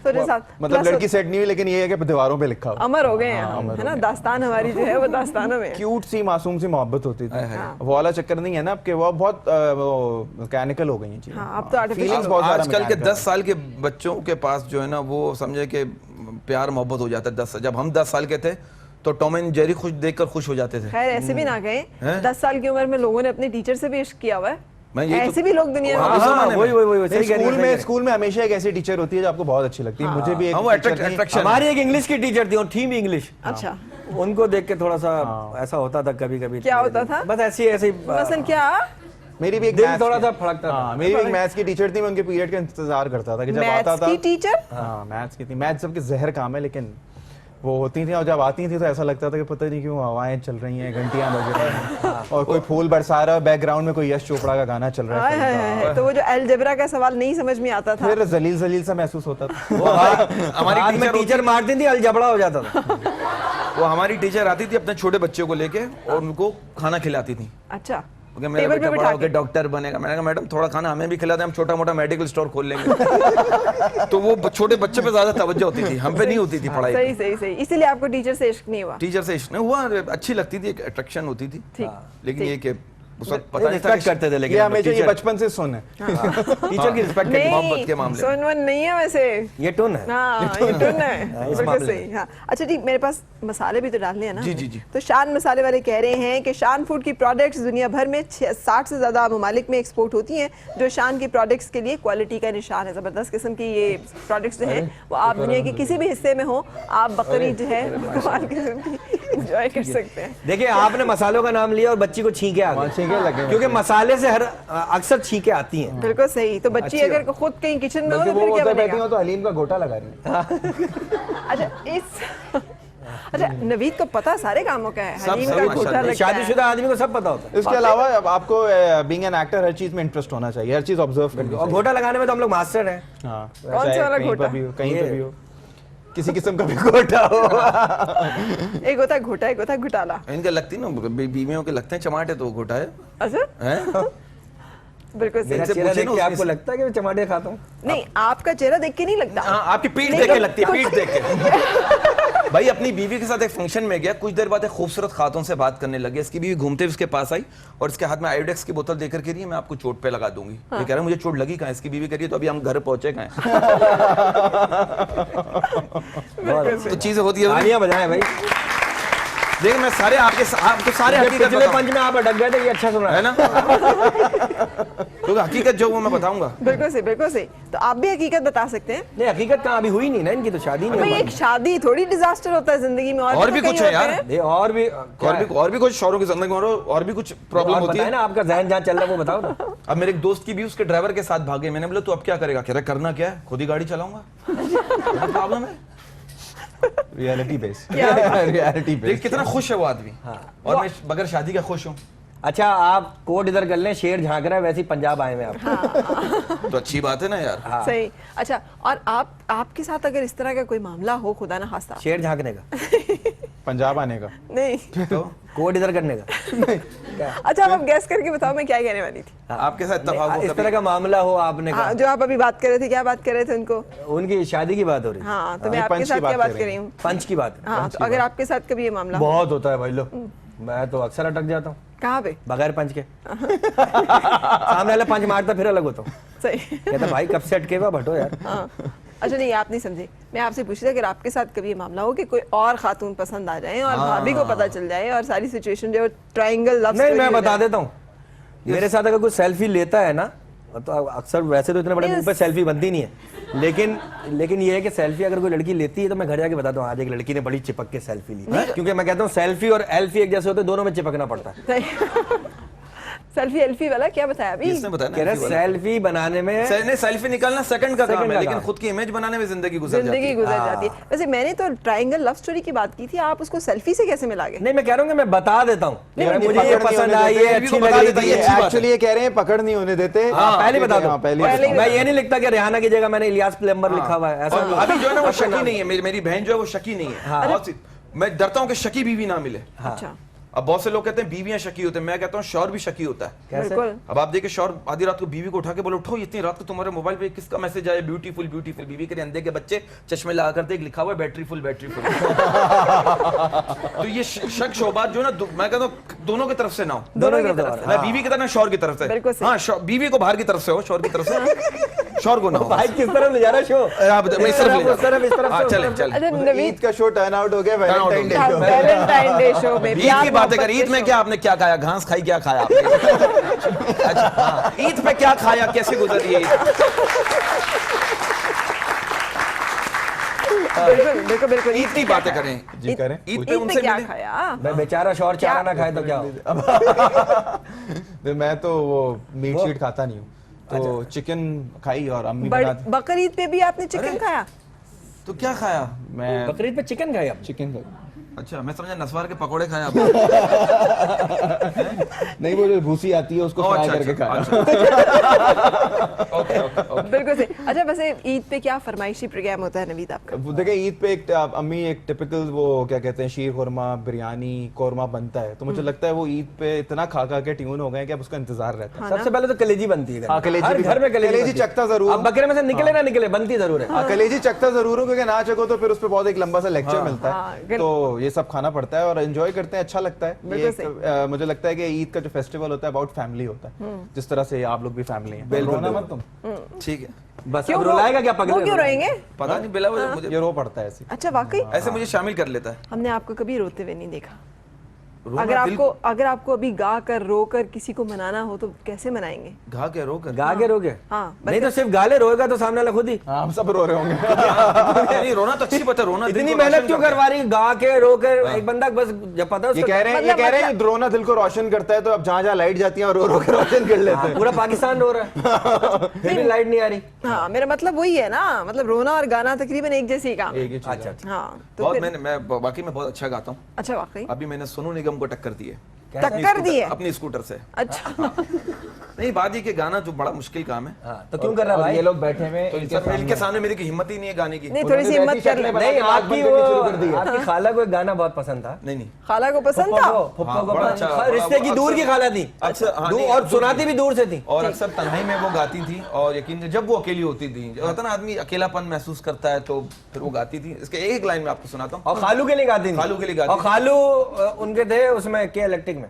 तो जो साथ मतलब plus लड़की सेट नहीं हुई, लेकिन ये है कि दीवारों पे लिखा हो। अमर हो गए हैं हम, है ना? दास्तान हमारी जो है वो दास्तानों में है। क्यूट सी मासूम सी मोहब्बत होती थी, वो वाला चक्कर नहीं है ना आपके, वो बहुत मैकेनिकल हो गई हैं चीजें। हाँ, अब तो artificial Feelings हो बहुत ज्यादा आजकल के mechanical 10 साल के बच्चों के पास जो है ना, वो समझे कि प्यार मोहब्बत हो जाता है 10 जब हम 10 साल के थे तो टॉम एंड जेरी खुश देखकर खुश हो जाते थे। खैर ऐसे भी ना गए, हैं? 10 साल की उम्र में लोगों ने अपने टीचर से भी इश्क किया हुआ मैं है। यही तो- ऐसे भी लोग दुनिया में हाँ, हैं। हाँ, हाँ, वही सही कह रही है, स्कूल में हमेशा एक ऐसी टीचर होती है जो आपको बहुत अच्छी लगती है। मुझे भी एक हाँ, वो teacher थी। attraction हमारी एक इंग्लिश की टीचर थी और थी भी इंग्लिश। अच्छा, उनको देख के थोड़ा सा ऐसा होता था कभी कभी। क्या होता था? बस ऐसी ऐसी मसलन क्या? मेरी भी एक दिल maths थोड़ा की- सा फड़कता था। हाँ, मेरी एक मैथ्स की टीचर थी, मैं उनके पीरियड का इंतजार करता था कि जब आता मैथ्स था। की टीचर? हाँ, मैथ्स की थी। मैथ्स सबके जहर काम है, लेकिन वो होती थी और जब आती थी तो ऐसा लगता था कि पता नहीं क्यों हवाएं चल रही हैं, घंटियां बज रही हैं और कोई फूल बरसा रहा है, बैकग्राउंड में कोई यश चोपड़ा का गाना चल रहा हाय हाय है। हाय, तो वो जो अलजेब्रा का सवाल नहीं समझ में आता था। फिर जलील जलील सा महसूस होता था। वो हमारी टीचर मारती थी, अलजबड़ा हो जाता था। वो हमारी टीचर आती थी अपने छोटे बच्चों को लेके और उनको खाना खिलाती थी। अच्छा, क्योंकि मेरा टेबल बेटा पे बड़ा बिठा होकर के? डॉक्टर बनेगा। मैंने कहा मैडम थोड़ा खाना हमें भी खिला दें, हम छोटा मोटा मेडिकल स्टोर खोल लेंगे। तो वो छोटे बच्चे पे ज्यादा तवज्जो होती थी, हम पे नहीं होती थी पढ़ाई सही पे। सही सही, इसीलिए आपको टीचर से इश्क नहीं हुआ। टीचर से इश्क नहीं हुआ, अच्छी लगती थी, एक अट्रैक्शन होती थी। ठीक, लेकिन ये कि उस वक्त पता पता नहीं था रिस्पेक्ट करते थे, ये लेकिन हमें चाहिए टीचर बचपन से सुन है। टीचर की रिस्पेक्ट करती। मोहब्बत के मामले में। सोन वन नहीं है वैसे। ये टोन है। हाँ, ये टोन है, इस बिल्कुल मामले सही। हाँ, अच्छा ठीक, मेरे पास मसाले भी तो डालने हैं ना। जी, जी, जी। तो शान मसाले वाले कह रहे हैं कि शान फूड की प्रोडक्ट्स दुनिया भर में 60 से ज्यादा ममालिक में एक्सपोर्ट होती हैं, जो शान की प्रोडक्ट्स के लिए क्वालिटी का निशान है। जबरदस्त किस्म की ये प्रोडक्ट्स जो हैं वो आप दुनिया के किसी भी हिस्से में हो, आप बकरी जो है कमाल किस्म की एंजॉय कर सकते हैं। देखिए, आपने मसालों का नाम लिया और बच्ची को छींके आ गई, छींके लगे। क्योंकि मसाले से हर अक्सर छींके आती हैं। बिल्कुल सही। तो बच्ची अगर खुद कहीं किचन में हो बल्कि तो वो फिर क्या उधर बैठी बनेगा? हो तो हलीम का गोटा लगा रही है। अच्छा अच्छा, नवीद को पता सारे कामों का है, सब हलीम का माशाल्लाह। घोटा लगता है। शादीशुदा आदमी को सब पता होता है। इसके अलावा अब आपको बीइंग एन एक्टर हर चीज में इंटरेस्ट होना चाहिए, हर चीज ऑब्जर्व करनी और चाहिए। घोटा लगाने में तो हम लोग मास्टर हैं। हाँ, कौन से चाहे वाला कहीं घोटा? पर भी हो, कहीं ये- पे भी हो, किसी किस्म का भी घोटा हो। एक होता है घोटा, एक होता है घोटाला। इनके लगती ना बीवियों के लगते हैं चमाटे, तो वो घोटा है। अच्छा, हैं? बिल्कुल सही। मेरा इनसे चेहरा पूछिए देख ना के उसमें आपको लगता है कि मैं टमाटर खाता हूँ? नहीं, आपका चेहरा देख के नहीं लगता। हाँ, आपकी पीठ नहीं देख के तो लगती है, कुछ- पीठ देख के। भाई अपनी बीवी के साथ एक फंक्शन में गया, कुछ देर बाद एक खूबसूरत खातून से बात करने लगे। इसकी बीवी घूमते हुए उसके पास आई और इसके हाथ में आयोडेक्स की बोतल देकर के रही है, मैं आपको चोट पे लगा दूंगी। ये कह रहा है मुझे चोट लगी कहाँ है? इसकी बीवी कह रही है तो अभी हम घर पहुंचे कहाँ हैं? तो चीजें होती है। तालियां बजाएं भाई। देखिए मैं सारे आपके सारे हकीकत पिछले बताऊं, पंच में आप अटक गए थे, ये अच्छा सुना है ना? तो हकीकत जो वो मैं बताऊंगा। बिल्कुल सही, बिल्कुल सही। तो आप भी हकीकत बता सकते हैं। नहीं, हकीकत कहाँ अभी हुई नहीं ना, इनकी तो शादी नहीं भाई हुई। एक शादी थोड़ी डिजास्टर होता है जिंदगी में, और भी तो कुछ कई है यार। होते हैं। ये और भी कुछ शौरों की जिंदगी में और भी कुछ प्रॉब्लम आप होती बताएं है ना, आपका जहन जहाँ चल रहा है वो बताओ ना। अब मेरे एक दोस्त की भी उसके ड्राइवर के साथ भागे। मैंने बोला तू अब क्या करेगा? कह रहा करना क्या है, खुद ही गाड़ी चलाऊंगा। प्रॉब्लम है। रियलिटी बेस्ड क्या? रियलिटी देख बेस्ड कितना खुश है वो आदमी। और मैं बगैर शादी का खुश हूँ। अच्छा, आप कोट इधर कर लें, शेर झांक रहा है, वैसे ही पंजाब आए हुए आप। तो अच्छी बात है ना यार। सही। अच्छा, और आपके साथ अगर इस तरह का कोई मामला हो, खुदा ना खास्ता, शेर झांकने का, पंजाब आने का। नहीं तो कोट इधर करने का। अच्छा, अब गैस करके बताओ मैं क्या कहने वाली थी। आपके साथ इत्तेफाक हो इस कभी? तरह का मामला हो आपने हाँ, कहा, जो आप अभी बात कर रहे थे, क्या बात कर रहे थे उनको? उनकी शादी की बात हो रही है, हाँ, तो मैं ये आपके पंच साथ की क्या बात बात कर कर रहे रही हूँ? पंच की बात। हाँ, तो अगर आपके साथ कभी ये मामला हो, बहुत होता है भाई लो, मैं तो अक्सर अटक जाता हूँ कहाँ पे? बगैर पंच के। सामने वाला पंच मारता फिर अलग होता हूँ, सही। कहता भाई कब से अटके हुआ भटो यार। हाँ। अच्छा, नहीं आप नहीं समझे, मैं आपसे पूछ रही थी अगर आपके साथ कभी ये मामला हो कि कोई और खातून पसंद आ जाए और भाभी को पता चल जाए और सारी सिचुएशन जो ट्रायंगल लव नहीं, मैं बता देता हूँ, मेरे साथ अगर कोई सेल्फी लेता है ना, तो अक्सर वैसे तो इतने बड़े मुंह पे सेल्फी बनती नहीं है, लेकिन ये है कि सेल्फी अगर कोई लड़की लेती है तो मैं घर जाके बताता हूँ आज एक लड़की ने बड़ी चिपक के सेल्फी ली, क्योंकि मैं कहता हूँ सेल्फी और एल्फी एक जैसे होते हैं, दोनों में चिपकना पड़ता है। सेल्फी एल्फी वाला क्या बताया अभी? किसने बताया ना कह रहे ऐसी वाला? सेल्फी बनाने में सेल्फी निकालना सेकंड का काम Second है, का लेकिन काम। खुद की इमेज बनाने में जिंदगी गुजर जाती जिंदगी है। गुजर जाती है। वैसे मैंने तो ट्रायंगल लव स्टोरी की बात की थी, आप उसको सेल्फी से कैसे मिला गए? नहीं, मैं कह रहा हूँ कि मैं बता देता हूँ, नहीं, अगर मुझे मुझे ये पकड़ नहीं पसंद होने आई देते, है, ये अच्छी भी लग बता रही देता, थी, ये अच्छी बात है। एक्चुअली ये कह रहे हैं पकड़ नहीं होने देते। पहले बता दो। हाँ, पहले पहले ही मैं ये नहीं लिखता कि रिहाना की जगह मैंने इलियास प्लम्बर लिखा हुआ है, ऐसा और नहीं। अभी जो है ना वो शकी नहीं है, मेरी बहन जो है वो शकी नहीं है। बहुत सी- मैं डरता हूँ कि शकी बीवी ना मिले। अच्छा, अब बहुत से लोग कहते हैं बीवियां शकी होते हैं, मैं कहता हूँ शौहर भी शकी होता है। कैसे? बिल्कुल। अब आप देखिए शौहर आधी रात को बीवी को उठा के बोले उठो, इतनी रात को तुम्हारे मोबाइल पे किसका मैसेज आया, ब्यूटीफुल ब्यूटीफुल। बीवी के अंधे के बच्चे चश्मे लगा करते एक लिखा हुआ है बैटरी फुल बैटरी फुल। तो ये शक शोबात जो ना मैं कहता हूँ दोनों की तरफ से ना हो, दोनों की तरफ तरफ से। से। ना बीवी की तरफ ना शौहर की तरफ से। बिल्कुल सही। हाँ, बीवी को बाहर की तरफ से हो, शौहर की तरफ से शौहर को ना हो। भाई किस तरह ले जा रहा है शो? आप मैं इस तरफ ले उस तरफ, इस तरफ हाँ, से, उस चले तरफ से। चल। अच्छा नवीद, ईद का शो टर्न आउट हो गया Valentine day show. Valentine day show में ईद प्यार की बातें कर, मोहब्बत ईद के में शो। क्या आपने क्या खाया, घास खाई, क्या खाया आपने? अच्छा, हाँ, ईद पे क्या खाया, कैसे गुजरी ईद? बिल्कुल बिल्कुल बिल्कुल। ईद की बातें करें। जी करें। ईद पे ईद पे उनसे क्या मिले। खाया? मैं बेचारा शौहर चारा ना खाए तो क्या हो? तो मैं तो वो मीट शीट खाता नहीं हूँ, तो चिकन खाई और अम्मी बनाती। बकरीद पे भी आपने चिकन खाया? तो क्या खाया? मैं बकरीद पे चिकन खाए आप? चिकन खाई। अच्छा, मैं समझा नस्वार के पकोड़े खाए आप। नहीं, वो जो भूसी आती है उसको फ्राई करके खाया। बिल्कुल सही। अच्छा, वैसे ईद पे क्या फरमाइशी प्रोग्राम होता है नवीद आपका? वो देखिए ईद पे एक अम्मी एक टिपिकल वो क्या कहते हैं शीर खुरमा बिरयानी कौरमा बनता है, तो मुझे लगता है वो ईद पे इतना खा खा के ट्यून हो गए कि अब उसका इंतजार रहता है। सबसे पहले तो कलेजी बनती है घर में। हाँ, कलेजी हर भी घर में कलेजी बनती है। चखता जरूर अब हूँ। बकरे में से निकले ना निकले, बनती जरूर है। हाँ, कलेजी चखता जरूर हूँ क्योंकि ना चखो तो फिर उस पर बहुत एक लंबा सा लेक्चर मिलता हाँ, है, तो ये सब खाना पड़ता है और एंजॉय करते हैं, अच्छा लगता है। ये बिल्कुल एक, मुझे लगता है कि ईद का जो फेस्टिवल होता है अबाउट फैमिली होता है, जिस तरह से आप लोग भी फैमिली हैं। बिल्कुल, रोना मत तुम, ठीक है, बस क्यों अब रुलाएगा क्या पगले? वो क्यों रोएंगे? पता नहीं बिला वजह मुझे ये रो पड़ता है ऐसे। अच्छा, वाकई ऐसे मुझे शामिल कर लेता है। हमने आपको कभी रोते हुए नहीं देखा। रोना अगर आपको अभी गा कर रो कर किसी को मनाना हो तो कैसे मनाएंगे? घा के रो कर। गा के रोगे? हाँ, नहीं तो सिर्फ गाले रोएगा तो सामने वाला खुद ही। हाँ, हम सब रो रहे होंगे। नहीं, रोना तो अच्छी बात है, रोना दिल इतनी को मेहनत रोशन क्यों करता है। करवा रही? गा के रो के एक बंदा बस जब पता है ये उसको, कह रहे हैं ये मतलब- कह रहे हैं रोना दिल को रोशन करता है, तो अब जहाँ जहाँ लाइट जाती है और रो रो के रोशन कर लेते हैं। पूरा पाकिस्तान रो रहा है, फिर भी लाइट नहीं आ रही। हाँ, मेरा मतलब वही है ना, मतलब रोना और गाना तकरीबन एक जैसी काम। एक ही चीज़ है। हाँ, तो बहुत फिर मैं बाकी मैं बहुत अच्छा गाता हूँ। अच्छा, वाकई अभी मैंने सोनू निगम को टक्कर दी है। टक्कर दी है? अपनी स्कूटर से। अच्छा नहीं, बात ये कि गाना तो बड़ा मुश्किल काम है, हाँ, तो क्यों कर रहा है और भाई? ये लोग बैठे हुए तो इनके सामने मेरी की हिम्मत ही नहीं है गाने की। नहीं, थोड़ी सी हिम्मत कर ले। नहीं, आपकी वो आपकी खाला को एक गाना बहुत पसंद था। नहीं, खाला को पसंद था? हाँ, बड़ा अच्छा, रिश्ते की दूर की खाला थी। अच्छा, हाँ, नहीं, और सुनाती भी दूर से थी। और अक्सर तन्हाई में वो गाती थी, और यकीन जब वो अकेली होती थी, जो होता ना आदमी अकेलापन महसूस करता है, तो फिर वो गाती थी। इसके एक लाइन में आपको सुनाता हूँ। और खालू के लिए गाती थी। खालू के लिए गाती और थी। खालू उनके थे उसमें के इलेक्ट्रिक में।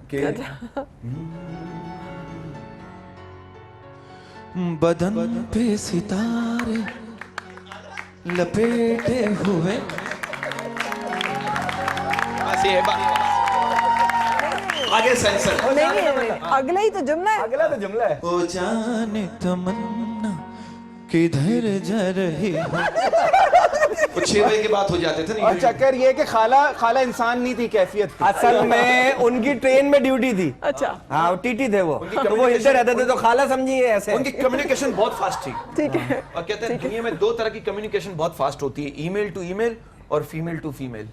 बदन पे सितारे लपेटे हुए। आगे सेंसर। नहीं, अगला ही तो जुमला है। अगला तो जुमला है। ओ जाने तमन्ना किधर जा रही है। वो 6 बजे के बाद हो जाते थे। और चक्कर ये कि खाला इंसान नहीं थी, कैफियत थी। असल में उनकी ट्रेन में ड्यूटी थी। अच्छा हाँ, टीटी थे वो, तो वो हिलते रहते थे, तो खाला समझिए ऐसे। उनकी कम्युनिकेशन बहुत फास्ट थी। ठीक है। और कहते हैं दुनिया में 2 तरह की कम्युनिकेशन बहुत फास्ट होती है, ईमेल टू ईमेल और फीमेल टू फीमेल।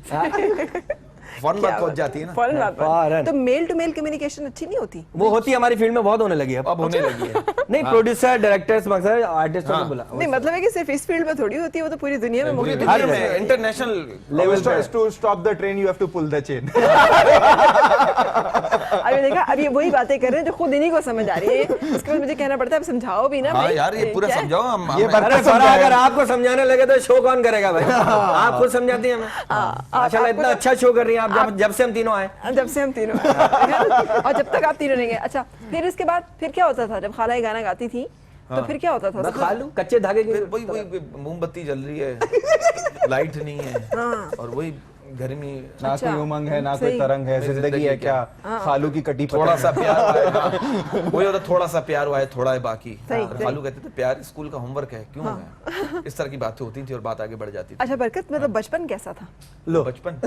फौरन बात पहुंच जाती है ना। फौरन बात फौरन। तो मेल टू मेल कम्युनिकेशन अच्छी नहीं होती? वो होती है, हमारी फील्ड में बहुत होने लगी है अब होने लगी है। नहीं, प्रोड्यूसर, डायरेक्टर्स, मकसद आर्टिस्टों को बुला। नहीं, मतलब है कि सिर्फ इस फील्ड में थोड़ी होती है, वो तो पूरी दुनिया में पूरी मौजूद दुनिया है। में इंटरनेशनल लेवल पे। To stop the train, you have to pull the chain. अभी देखा, अब ये वही बातें कर रहे हैं जो खुद इन्हीं को समझ आ रही है। उसके बाद मुझे कहना पड़ता है अब समझाओ भी ना हाँ भाई। यार, ये पूरा क्या है? समझाओ हम। ये हमें- अरे फरा, अगर आपको समझाने लगे तो शो कौन करेगा भाई? आप खुद समझाती हैं हमें। माशाल्लाह, इतना अच्छा शो कर रही हैं आप, जब से हम तीनों आए। जब से हम तीनों हैं। और जब तक आप तीनों नहीं गए। अच्छा, फिर इसके बाद फिर क्या होता था जब खाला ये गाना गाती थी? तो फिर क्या होता था? मैं खा लूं कच्चे धागे की। फिर वही मोमबत्ती जल रही है, लाइट नहीं है, और वही गर्मी। ना अच्छा, कोई उमंग है, ना सही। कोई तरंग है, जिंदगी है क्या, खालू की कटी थोड़ा पतंग। सा प्यार हुआ है। वही होता, थोड़ा सा प्यार हुआ है, थोड़ा है बाकी। सही, और सही। खालू कहते थे प्यार स्कूल का होमवर्क है, क्यों है? इस तरह की बातें होती थी और बात आगे बढ़ जाती थी। अच्छा बरकत, मतलब बचपन कैसा था? लो, बचपन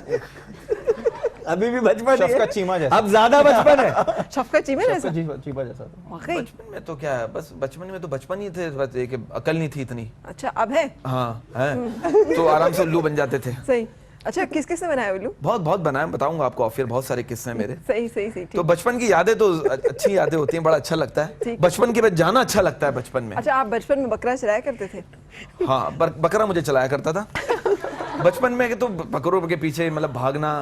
अभी भी बचपन ही है। शफकत चीमा जैसा। अब ज्यादा बचपन है। शफकत चीमा जैसा? चीमा जैसा था। वाकई? बचपन में तो क्या है, बस बचपन में तो बचपन ही थे, बस एक अकल नहीं थी इतनी। अच्छा, अब है? हाँ है, तो आराम से उल्लू बन जाते थे। सही। अच्छा, किस किस ने बनाया उल्लू? बहुत बहुत बनाए, बताऊंगा आपको, और फिर बहुत सारे किस्से हैं मेरे। सही सही सही, तो ठीक। बचपन की यादें तो अच्छी यादें होती हैं, बड़ा अच्छा लगता है। ठीक। बचपन के बाद जाना अच्छा लगता है बचपन में। अच्छा, आप बचपन में बकरा चलाया करते थे? हाँ, बकरा मुझे चलाया करता था बचपन में, कि तो बकरों के पीछे मतलब भागना,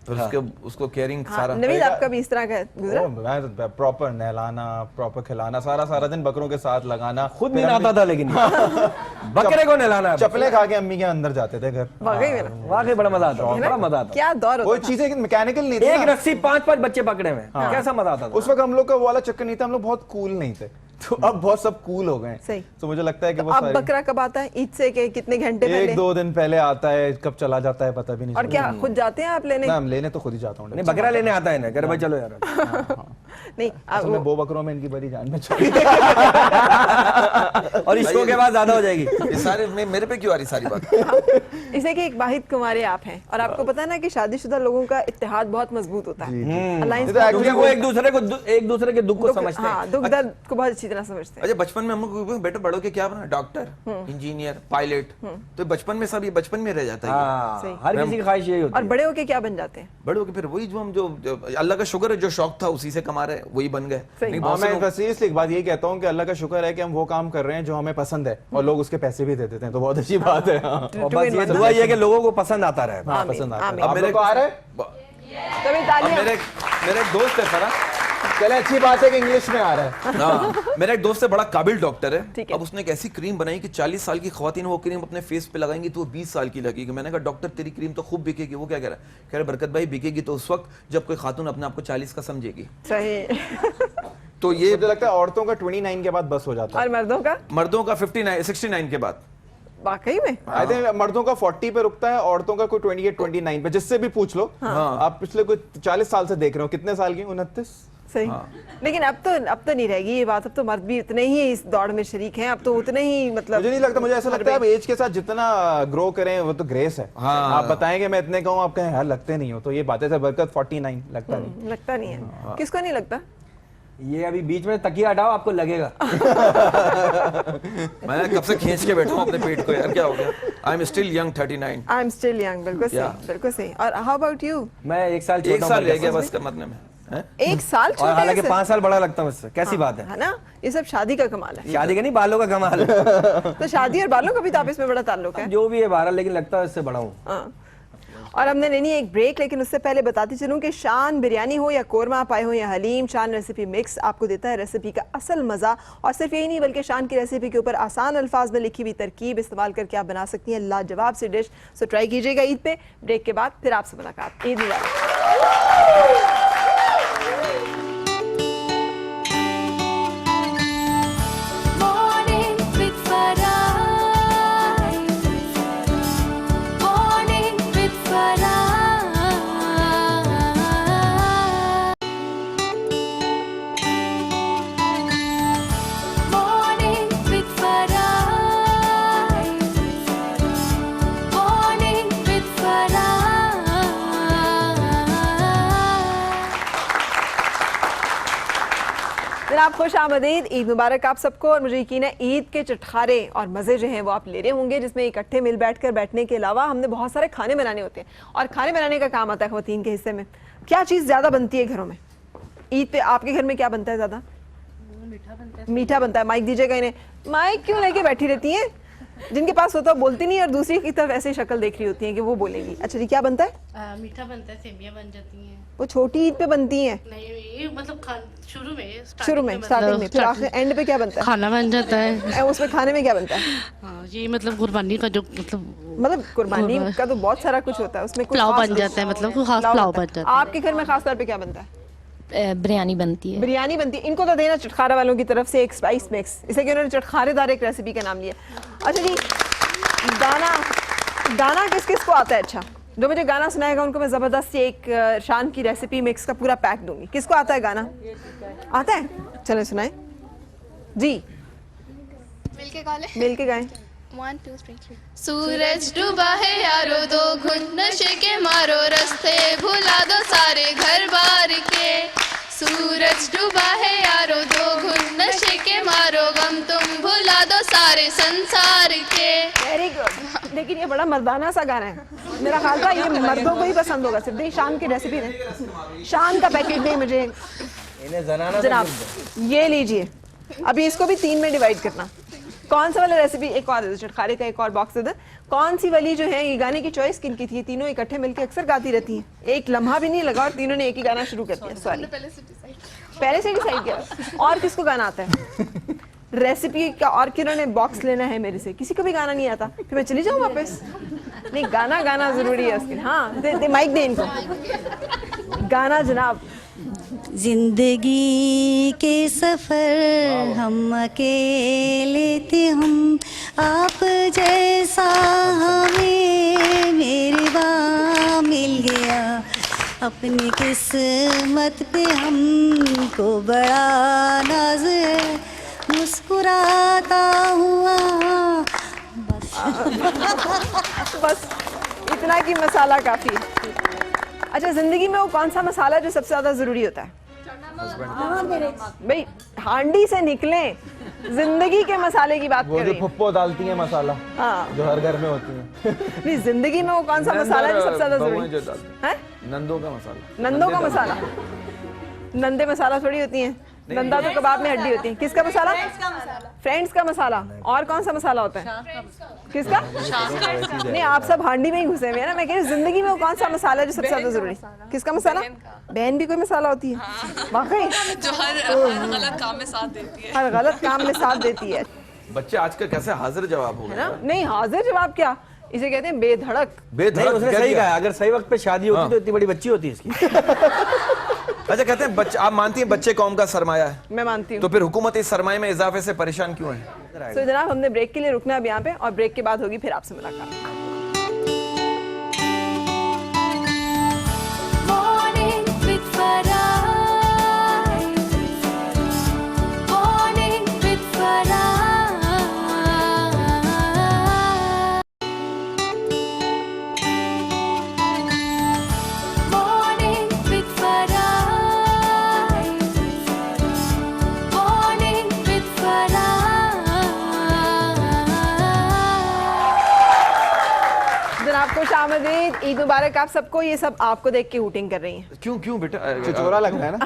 फिर उसको केयरिंग हाँ, सारा। नवीद आपका भी इस तरह का गुजरा? मैं प्रॉपर नहलाना, प्रॉपर खिलाना, सारा दिन बकरों के साथ लगाना। खुद नहीं आता था लेकिन बकरे को नहलाना है। चपले खा के अम्मी के अंदर जाते थे घर। वाकई में? वाकई बड़ा मजा आता था, बड़ा मजा आता क्या दौर वो होता था? चीजें मैकेनिकल नहीं थी था। एक ना। रस्सी 5-5 बच्चे पकड़े हुए, कैसा मजा आता था। उस वक्त हम लोग का वो वाला चक्कर नहीं था, हम लोग बहुत कूल नहीं थे, तो अब बहुत सब कूल हो गए। सही। तो मुझे लगता है कि तो वो अब सारी बकरा कब आता है? ईद से के कितने घंटे पहले? 1-2 दिन पहले आता है, कब चला जाता है पता भी नहीं और चलता। क्या खुद जाते हैं आप लेने? ना, हम लेने तो खुद ही जाता हूँ। नहीं, बकरा लेने आता है ना, कह रहे भाई चलो यार। नहीं, असल में 2 बकरों में इनकी बड़ी जान में छोड़ी। और इस शो के बाद ज्यादा हो जाएगी। ये सारे मेरे पे क्यों आ रही सारी बात? इसे कि एक वाहिद कुंवारे आप हैं, और आपको पता है ना कि शादीशुदा लोगों का इत्तेहाद बहुत मजबूत होता है। अलायंस ये तो क्योंकि वो एक दूसरे के दुख को समझते हैं। हाँ, दुख दर्द को बहुत अच्छी तरह समझते हैं। अच्छा, बचपन में हम लोग बेटा बड़ों के क्या बना, डॉक्टर, इंजीनियर, पायलट, तो बचपन में सब ये बचपन में रह जाता है। हाँ, सही। हर किसी की ख्वाहिश यही होती और है। बड़े होके क्या बन जाते हैं? बड़े होके फिर वही जो हम जो अल्लाह का शुक्र है, जो शौक था उसी से कमा रहे, वही बन गए। सही। नहीं, हाँ, बहुत से मैं लोग- सीरियसली एक बात ये कहता हूँ कि अल्लाह का शुक्र है कि हम वो काम कर रहे हैं जो हमें पसंद है, और लोग उसके पैसे भी दे देते हैं, तो बहुत अच्छी बात है। हाँ, और बस ये दुआ ये है कि लोगों को पसंद आता रहे। हाँ, आमीन, पसंद आता है। आमीन। आप लोग को आ रहा है? तभी अब तालियां। मेरे एक दोस्त है फरा, चले, अच्छी बात है कि इंग्लिश में आ रहा है। हाँ, मेरा एक दोस्त है, बड़ा काबिल डॉक्टर है। ठीक है। अब उसने एक ऐसी क्रीम बनाई कि 40 साल की खवातीन वो क्रीम अपने फेस पे लगाएंगी तो वो 20 साल की लगेगी। मैंने कहा डॉक्टर तेरी क्रीम तो खूब बिकेगी। वो क्या कह रहा है? कह रहा बरकत भाई बिकेगी तो उस वक्त जब कोई खातून अपने आप को 40 का समझेगी। सही। तो ये मुझे लगता है औरतों का 29 के बाद बस हो जाता है। और मर्दों का? मर्दों का 69 के बाद। वाकई में? आई थिंक मर्दों का 40 पे रुकता है, औरतों का कोई 28-29 पे, जिससे भी पूछ लो। आप पिछले कोई 40 साल से देख रहे हो। कितने साल की? 29। सही। लेकिन अब तो नहीं रहेगी ये बात। अब तो मर्द भी उतने ही इस दौड़ में शरीक हैं, अब तो उतने ही मतलब। मुझे नहीं लगता, मुझे ऐसा लगता है अब एज के साथ जितना ग्रो करें वो तो ग्रेस है। हाँ। आप बताएंगे मैं इतने कहूँ, आप कहें यार लगते नहीं हो, तो ये बातें से बरकत 49 लगता नहीं। लगता नहीं है। किसको नहीं लगता? ये अभी बीच में तकिया हटाओ, आपको लगेगा। मैं कब से खींच के बैठा हूँ अपने पेट को, यार क्या हो गया? I am still young 39। I am still young. बिल्कुल सही, बिल्कुल सही। और हाउ अबाउट यू? मैं 1 साल एक छोटा साल हूं रह गया बस मरने में। 1 साल और छोटे हैं हालांकि इससे। 5 साल बड़ा लगता हूँ मुझसे, कैसी बात है? है ना, ये सब शादी का कमाल है। शादी का नहीं, बालों का कमाल है। तो शादी और बालों का भी तो आपस में बड़ा ताल्लुक है। जो भी है 12, लेकिन लगता है इससे बड़ा हूँ। हाँ। और हमने लेनी है एक ब्रेक, लेकिन उससे पहले बताती चलूं कि शान बिरयानी हो या कोरमा पाए हो या हलीम, शान रेसिपी मिक्स आपको देता है रेसिपी का असल मज़ा। और सिर्फ यही नहीं, बल्कि शान की रेसिपी के ऊपर आसान अल्फाज में लिखी हुई तरकीब इस्तेमाल करके आप बना सकती हैं लाजवाब सी डिश। सो ट्राई कीजिएगा ईद पे। ब्रेक के बाद फिर आपसे मुलाकात। ईद मुबारक। Morning with Farah. Morning with Farah. Morning with Farah. Morning with Farah. जनाब खुश आमदीद, ईद मुबारक आप सबको। और मुझे यकीन है ईद के चटखारे और मज़े जो हैं वो आप ले रहे होंगे, जिसमें इकट्ठे मिल बैठकर बैठने के अलावा हमने बहुत सारे खाने बनाने होते हैं। और खाने बनाने का काम आता है ख़वातीन के हिस्से में। क्या चीज़ ज़्यादा बनती है घरों में ईद पे? आपके घर में क्या बनता है ज़्यादा? मीठा बनता है। माइक दीजिएगा इन्हें। माइक क्यों लेके बैठी रहती हैं? जिनके पास होता है बोलती नहीं, और दूसरी की तरफ ऐसे शक्ल देख रही होती है कि वो बोलेंगी। अच्छा जी, क्या बनता है? मीठा बनता है, सेमियां बन जाती हैं। वो छोटी ईद पे बनती हैं, नहीं, ये मतलब शुरू में स्टार्टिंग में, फिर आखिर एंड पे क्या बनता है? खाना बन जाता है। उसमें खाने में क्या बनता है? हाँ, ये मतलब कुर्बानी का जो मतलब कुर्बानी का तो बहुत सारा कुछ होता है, उसमें कुछ पुलाव खास बन डिश- जाता है, मतलब कोई खास पुलाव बनता है। बन जाता है। आपके घर में खास तौर पे क्या बनता है? बिरयानी बनती है। बिरयानी बनती है। इनको तो देना चटखारा वालों की तरफ से एक स्पाइस मिक्स, इसे कि उन्होंने चटखारेदार एक रेसिपी का नाम लिया। अच्छा जी, गाना किस किस को आता है? अच्छा, जो मुझे गाना सुनाएगा उनको मैं ज़बरदस्त एक शान की रेसिपी मिक्स का पूरा पैक दूंगी। किसको आता है गाना? आता है? चले सुनाए जी, मिलके गाएं। 1 2 3 सूरज डूबा है यारो, दो घुट नशे के मारो, रास्ते भुला दो सारे घर बार के। सूरज डूबा है यारो, दो घुट नशे के मारो, गम तुम भुला दो सारे संसार के। Very good. लेकिन ये बड़ा मर्दाना सा गाना है, मेरा ख्याल था ये मर्दों को ही पसंद होगा सिर्फ। शान की रेसिपी ने, शान का पैकेट नहीं मुझे इन्हें जनाना जनाब। ये लीजिए, अभी इसको भी 3 में डिवाइड करना। कौन सा वाला रेसिपी? एक और दे दो, चटखारे का एक और बॉक्स दे दो। कौन सी वाली जो है ये गाने की चॉइस किन की थी? तीनों इकट्ठे मिलके अक्सर गाती रहती हैं, एक लम्हा भी नहीं लगा और तीनों ने एक ही गाना शुरू कर दिया। सॉरी, पहले से डिसाइड किया। और किसको गाना आता है रेसिपी का? और किन्होंने बॉक्स लेना है मेरे से? किसी को भी गाना नहीं आता? फिर मैं चली जाऊँ वापस? नहीं, गाना जरूरी है उसके लिए। हाँ, दे माइक दे इनको। गाना जनाब। जिंदगी के सफर हम अकेले थे, हम आप जैसा हमें मेरे बा मिल गया, अपनी किस्मत पे हमको बड़ा नाज है, मुस्कुराता हुआ बस इतना की मसाला काफी है। अच्छा, जिंदगी में वो कौन सा मसाला जो सबसे ज्यादा जरूरी होता है? भाई हांडी से निकले, जिंदगी के मसाले की बात वो कर जो रही हूँ। फुप्पो डालती हैं मसाला, हाँ, जो हर घर में होती है। नहीं, जिंदगी में वो कौन सा मसाला है जो सबसे ज्यादा बहुएं जरूरी जो डालती है? नंदों का मसाला। नंदों का मसाला। नंदे मसाला थोड़ी होती हैं, नंदा तो कबाब में हड्डी होती है। किसका मसाला? फ्रेंड्स का मसाला। और कौन सा मसाला होता है? किसका? नहीं, आप सब हांडी में ही घुसे हुए हैं ना। मैं कह रही हूँ जिंदगी में वो कौन सा मसाला है जो सबसे ज्यादा जरूरी? किसका मसाला? बहन भी कोई मसाला होती है वाकई, जो हर गलत काम में साथ देती है। हर गलत काम में साथ देती है बच्चे आजकल कैसे हाजिर जवाब हो है गए ना। नहीं, हाजिर जवाब क्या, इसे कहते हैं बेधड़क। नहीं, बेधड़क उसने कह सही दिया। कहा, अगर सही वक्त पे शादी होती तो इतनी बड़ी बच्ची होती इसकी। अच्छा, कहते हैं बच्चे, आप मानती हैं बच्चे कौम का सरमाया है, मैं मानती हूँ। तो फिर हुकूमत इस सरमाए में इजाफे से परेशान क्यों है? तो जनाब हमने ब्रेक के लिए रुकना है अब यहाँ पे, और ब्रेक के बाद होगी फिर आपसे मुलाकात। Morning with Farah. Morning with Farah. Morning with Farah. Morning with Farah. Eid मुबारक आप सबको। ये सब आपको देख के हूटिंग कर रही हैं। क्यों क्यों बेटा? चिचोरा लग रहा है ना।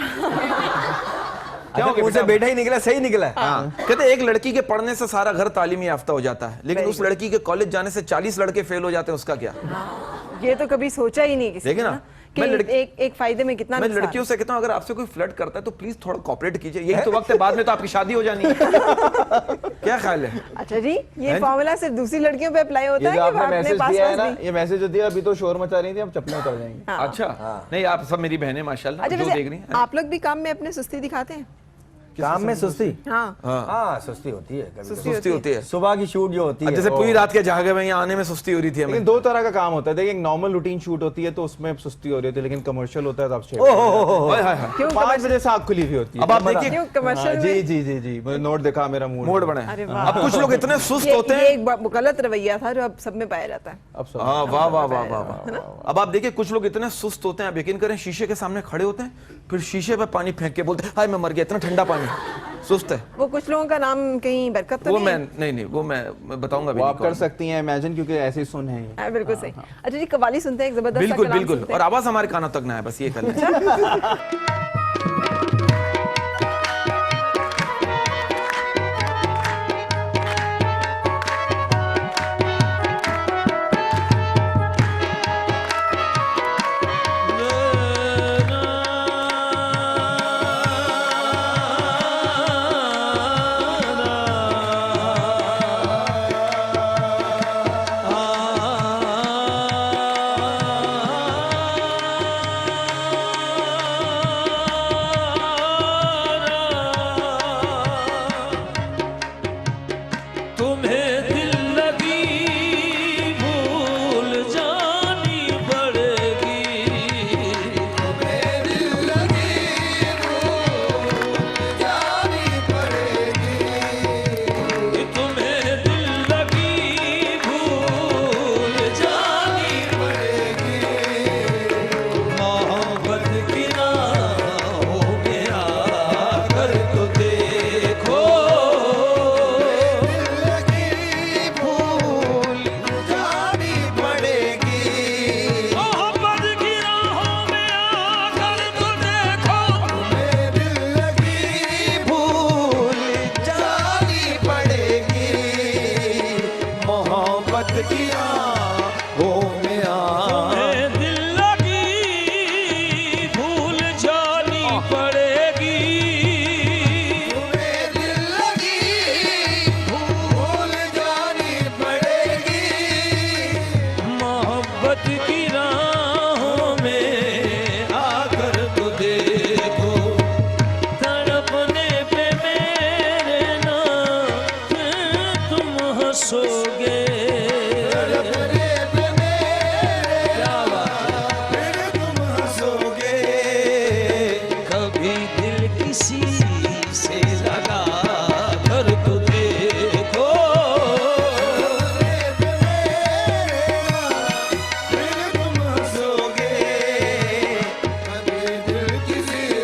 क्या हो गया? मुझसे बेटा ही निकला, सही निकला है। हाँ। कहते हैं एक लड़की के पढ़ने से सारा घर तालीमी याफ्ता हो जाता है, लेकिन उस लड़की के कॉलेज जाने से 40 लड़के फेल हो जाते हैं, उसका क्या? ये तो कभी सोचा ही नहीं किसी देखिए ने ना, कि एक फायदे में कितना मैं नुकसान। लड़कियों से कहता हूँ अगर आपसे कोई फ्लर्ट करता है तो प्लीज थोड़ा कॉपरेट कीजिए, यही तो वक्त है, बाद में तो आपकी शादी हो जानी है। क्या ख्याल है? अच्छा जी, ये फॉर्मूला सिर्फ दूसरी लड़कियों पे अप्लाई होता ये है जो कि आपने अपने मैसेज पास दिया है ना, भी? ये मैसेज जो दिया अभी तो शोर मचा रही थी, अब चप्पलें उतर जाएंगी। अच्छा नहीं, आप सब मेरी बहनें माशाल्लाह अच्छा जो वैसे देख रही हैं। आप लोग भी काम में अपने सुस्ती दिखाते हैं? काम में सुस्ती? हाँ हाँ, सुस्ती होती है, कभी सुस्ती होती है। सुबह की शूट जो होती है, जैसे पूरी रात के जागे में यहाँ आने में सुस्ती हो रही थी हमें। लेकिन दो तरह का काम होता है। देखिए, एक नॉर्मल रूटीन शूट होती है तो उसमें सुस्ती हो रही होती है, लेकिन कमर्शियल होता है तो आप क्यों 5 बजे से आँख खुली हुई होती है। अब आप देखिए क्यों कमर्शियल हाँ, जी जी जी जी, नोट देखा, मेरा मोड बना अरे है। वाह। अब कुछ लोग इतने सुस्त होते ये हैं। एक गलत रवैया था जो अब सब में पाया जाता है। अब सब हाँ, वाह वाह वाह वाह वाह। अब आप देखिए कुछ लोग इतने सुस्त होते हैं, आप यकीन करें, शीशे के सामने खड़े होते हैं, फिर शीशे पे पानी फेंक के बोलते हैं हाय मैं मर गया, इतना ठंडा पानी। सुस्त है वो कुछ लोगों का नाम कहीं बरकत तो वो। नहीं मैं है? नहीं वो मैं बताऊंगा भी वो नहीं आप कौन। कर सकती हैं इमेजिन, क्योंकि ऐसे ही सुन है ये। हाँ, बिल्कुल सही। अच्छा जी, कव्वाली सुनते हैं, एक जबरदस्त सा बिल्कुल कलाम बिल्कुल, सुनते और हैं। आवाज हमारे कानों तक ना है, बस ये कर लें। तुम्हें दिल लगी भूल जानी पड़ेगी, तुम्हें दिल लगी भूल जानी पड़ेगी, तुम्हें दिल लगी भूल जानी पड़ेगी, मोहब्बत की राहों में आकर तो देखो, मोहब्बत की राहों में आकर तो देखो, तुम्हें दिल लगी भूल जानी पड़ेगी, मोहब्बत की राहों में तुम्हें दिल लगी भूल जानी पड़ेगी, तुम्हें दिल लगी भूल जानी पड़ेगी, मोहब्बत की राहों में आकर तो देखो, तड़पने पे मेरे नाम तुम हंसोगे, तड़पने पे मेरे फिर तुम हंसोगे, कभी दिल किसी से लगा कर तो देखो,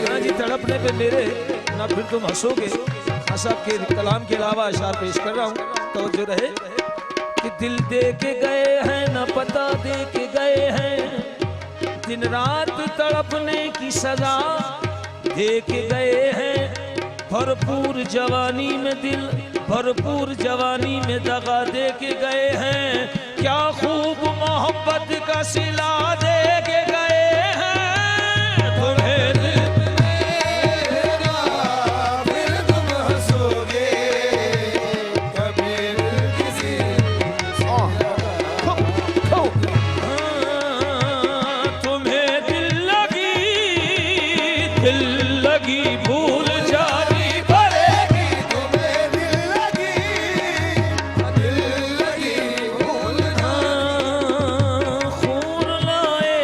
हाँ जी, तड़पने पे मेरे ना फिर तुम हंसोगे। खान साहब के कलाम के अलावा अशार पेश कर रहा हूँ, तो जो रहे कि दिल दे के गए हैं ना पता दे के गए हैं, दिन रात तड़पने की सजा दे के गए हैं, भरपूर जवानी में दिल भरपूर जवानी में दगा दे के गए हैं, क्या खूब मोहब्बत का सिला दे के गए हैं, तुम्हें दिल मेरा फिर तुम हंसोगे, कभी दिल किसी तुम्हें दिल लगी भूल जानी पड़ेगी, तुम्हें दिल लगी भूल खून लाए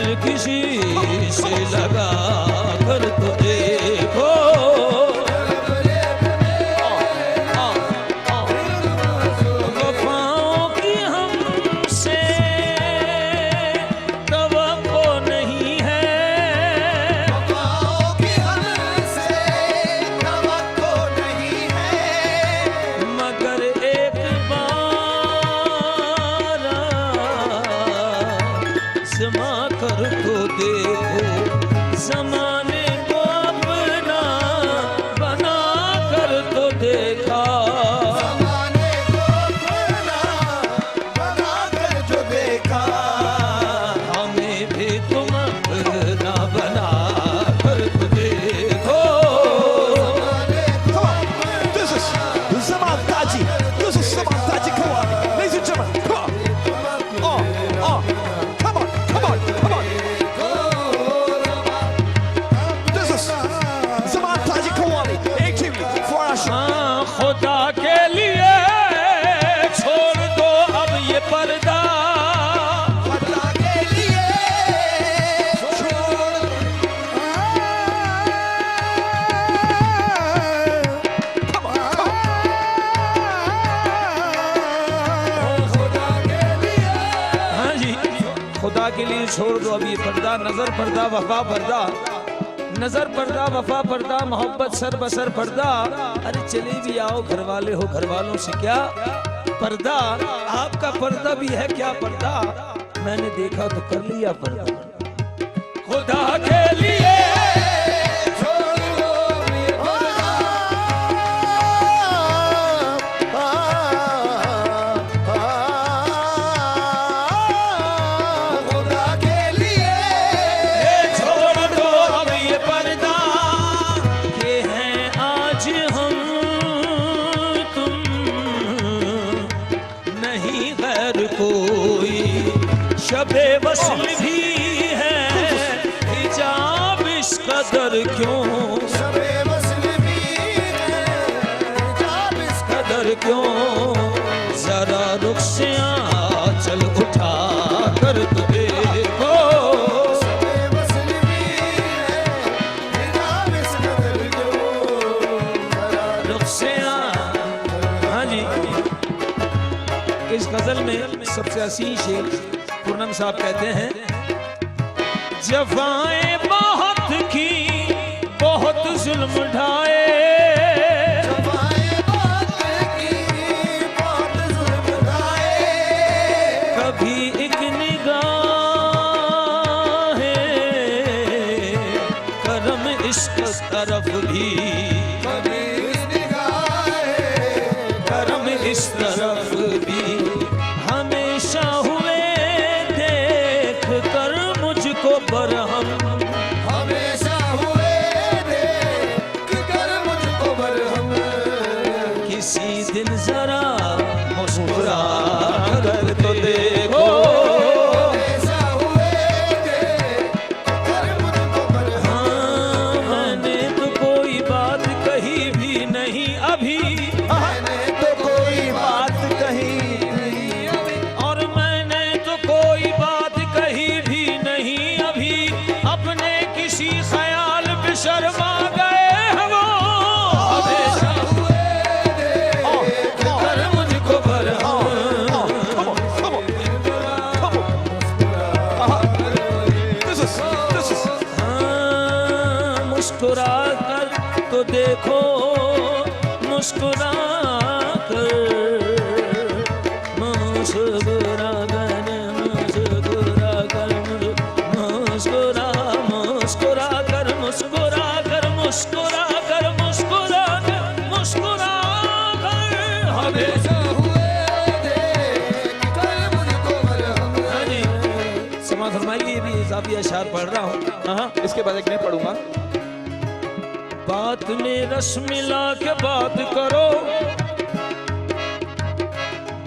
दिल किसी से लगा कर तो देखो वफाओं की हमसे तवक्को नहीं है, वफाओं की हमसे तवक्को नहीं है, मगर एक बार आज़मा कर तो देखो, ज़माने को अपना बना कर तो देखा, ज़माने को अपना बना कर जो देखा, हमें भी तुम अपना बना कर तो देखो। This is Zaman Taji. This is Zaman Taji. Come on, ladies and gentlemen. Come on. Come on. Come on. Come on. This is Zaman Taji Kawali. ATV for our show. हाँ, खुदा के लिए छोड़ दो अब ये पर्दा, खुदा के लिए छोड़ Come on. खुदा के लिए हाँ जी, खुदा के लिए छोड़ दो अब ये पर्दा, नजर पर्दा वफा पर्दा, नजर पर्दा वफा पर्दा, मोहब्बत सर बसर पर्दा। अरे चले भी आओ, घर वाले हो, घर वालों से क्या पर्दा, आपका पर्दा भी है क्या पर्दा, मैंने देखा तो कर लिया पर्दा। खुदा के लिए छोड़ दो ये खुदा के लिए छोड़ दो अब ये पर्दा, के हैं आज हम तुम, नहीं गैर कोई, शबे वस्ल भी है, हिजाब इस कदर क्यों, सबे वस्ल भी है, जाब इस कदर क्यों, जरा रुख से आंचल उठा कर तो देखो, सबे वस्ल भी है, जाब इस कदर जो रुख से हाँ जी। इस गजल में सबसे हसीन शेर पूनम साहब कहते हैं, जफाएं बहुत की बहुत जुल्म ढाए, जफाएं बहुत की बहुत जुल्म ढाए, कभी एक निगाह करम इश्क तरफ भी, कभी इस निगाहे करम इस तरफ भी, हमेशा हुए देख कर मुझको बरहम, हमेशा हुए देख कर मुझको बरहम, किसी दिन जरा मुस्कुरा कर तो देखो, हमेशा हुए देख कर मुझको बरहम, हाँ, मैंने तो कोई बात कही भी नहीं अभी, मैंने तो कोई बात कही और मैंने तो कोई बात कही भी नहीं अभी, अपने किसी ख्याल पे शर्मा गए हैं वो, हमेशा हुए देख कर मुझको बरहम, This is हाँ, मुस्कुरा कर तो देखो, मुस्कुरा कर, मुस्कुरा कर, मुस्कुरा कर, मुस्कुरा मुस्कुरा कर, मुस्कुरा कर, मुस्कुरा कर, मुस्कुरा कर, मुस्कुरा कर, हमेशा हुए देख कर मुझको बरहम, हाँ जी। समा फरमाइए, ये भी इजाफी अशार पढ़ रहा हूँ। हाँ, इसके बाद एक मैं पढ़ूंगा। बात में रस मिला के बात करो,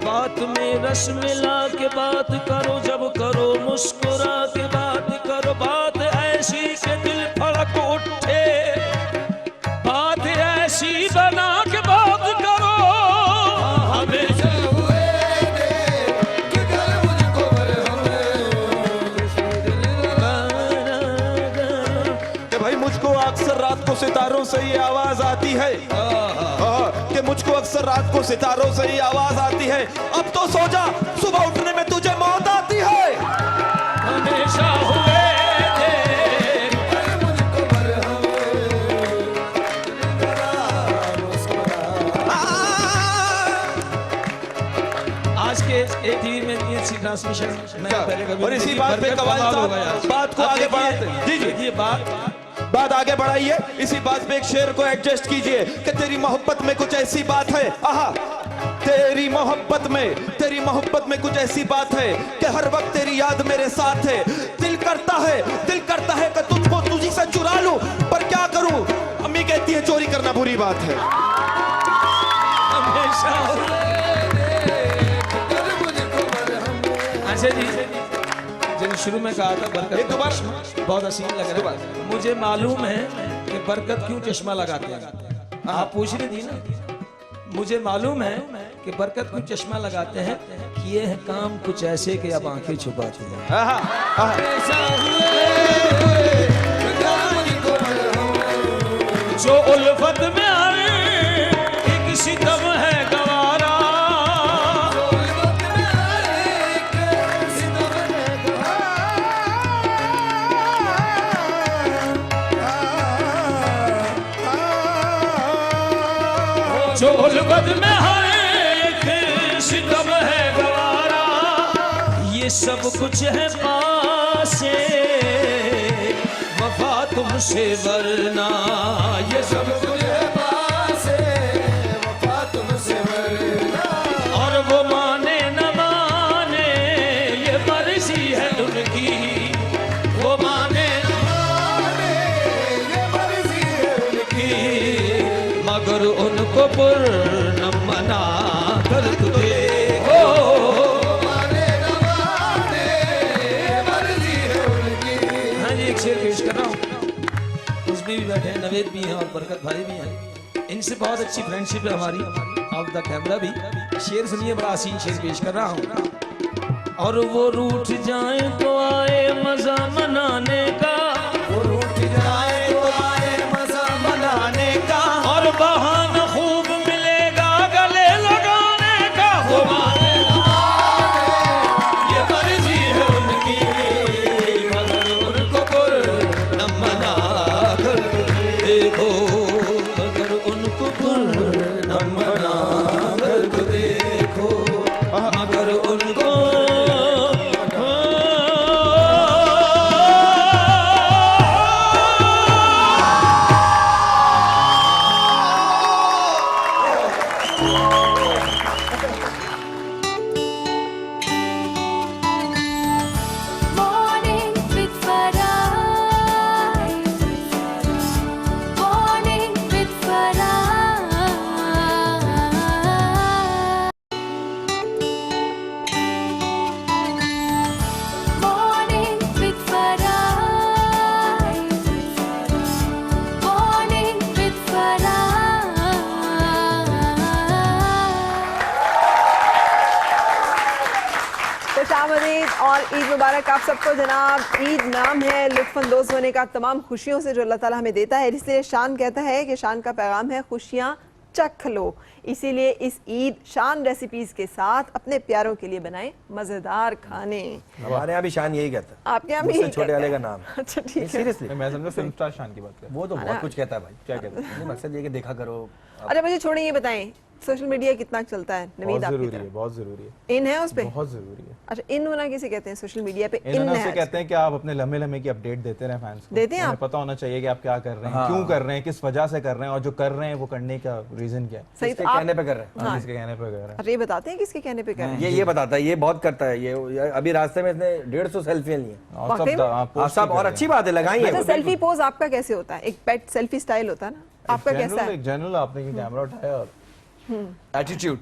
बात में रस मिला के बात करो, जब करो मुस्कुरा के बात करो, बात ऐसी के दिल फड़क उठे, बात ऐसी बना के बात करो, हमेशा हुए देख कर मुझको बरहम, मुझको अक्सर रात को सितारों से ये आवाज आती है कि मुझको अक्सर रात को सितारों से ये आवाज आती है, अब तो सो जा, सुबह उठने में तुझे मौत आती है। हमेशा हुए आज के टीवी में इतनी अच्छी ट्रांसमिशन मैं पहले कभी और इसी बात पे कवाल साहब बात को आगे बढ़ाते, जी जी ये बात आगे बढ़ाइए, इसी बात पे एक शेर को एडजस्ट कीजिए कि तेरी मोहब्बत में कुछ ऐसी बात है, आहा, तेरी मोहब्बत में कुछ ऐसी बात है कि हर वक्त तेरी याद मेरे साथ है। दिल करता है कि तुझको तुझी से चुरा लूं, पर क्या करूं, अम्मी कहती है चोरी करना बुरी बात है। अच्छा जी, जब शुरू में कहा था बरकत बहुत हसीन लग रहा है, मुझे मालूम है कि बरकत क्यों चश्मा लगाते हैं। आप पूछ रही थी ना, मुझे मालूम है कि बरकत क्यों चश्मा लगाते हैं, कि ये है काम कुछ ऐसे कि अब आंखें छुपाते हैं। जो उल्फत में आए एक सितम है गवारा, जो उल्फत में आए एक सितम है गवारा, ये सब कुछ है पासे वफा तुमसे वरना, ये सब कुछ है पासे वफा तुमसे वरना, और वो माने न माने ये मर्जी है उनकी, वो माने न माने ये मर्जी है उनकी, मगर उनको पूर्ण मना कर तुझे शेर पेश कर रहा हूँ, उसमें भी बैठे हैं, नवेद भी हैं और बरकत भाई भी हैं, इनसे बहुत अच्छी फ्रेंडशिप है हमारी, ऑफ द कैमरा भी। शेर सुनिए, बड़ा हसीन शेर पेश कर रहा हूँ। और वो रूठ जाए तो आए मजा मनाने का, वो रूठ जाए तो आए मजा मनाने का, और बहाना खूब मिलेगा गले लगाने का, वो माने ये मर्जी है उनकी, मगर उनको न मना कर देखो, मगर उनको न मना कर देखो, मगर उनको खुशामदीद और ईद मुबारक आप सबको जनाब। ईद नाम है लुत्फ़अंदोज़ होने का, तमाम खुशियों से जो अल्लाह ताला हमें देता है, इसलिए शान कहता है कि शान का पैगाम है खुशियाँ चख लो। इसीलिए इस ईद शान रेसिपीज के साथ अपने प्यारों के लिए बनाएं मजेदार खाने। हमारे यहाँ भी शान यही कहता है, आपके यहाँ भी छोटे वाले का नाम। अच्छा ठीक है, सीरियसली मैं समझा फिल्म स्टार शान की बात कर, वो तो बहुत कुछ कहता है भाई, क्या कहता है, मकसद ये कि देखा करो। अरे मुझे छोड़े, ये बताएं सोशल मीडिया कितना चलता है नवीद? आपकी तरफ बहुत जरूरी है, इन है उस पे, बहुत जरूरी है। अच्छा, इन होना किसे कहते हैं सोशल मीडिया पे? इन होना से कहते हैं कि आप अपने लम्हे लम्हे की अपडेट देते रहे फैंस को, देते हैं आप, पता होना चाहिए कि आप क्या कर रहे हैं, क्यों कर रहे हैं, किस वजह से कर रहे हैं, और जो कर रहे हैं वो करने का रीजन क्या है, सही तो कहने पे कर रहे हैं, किसके कहने पे कर रहे हैं। अरे ये बताते हैं किसके कहने पे कर रहे हैं? ये बताता है, ये बहुत करता है ये। अभी रास्ते में इसने 150 सेल्फियां ली हैं सब, और अच्छी बात है, लगाई है। सेल्फी पोज आपका कैसे होता है? एक पेट सेल्फी स्टाइल होता है ना, आपका कैसा है? जनरल आपने कैमरा उठाया और एटीट्यूड,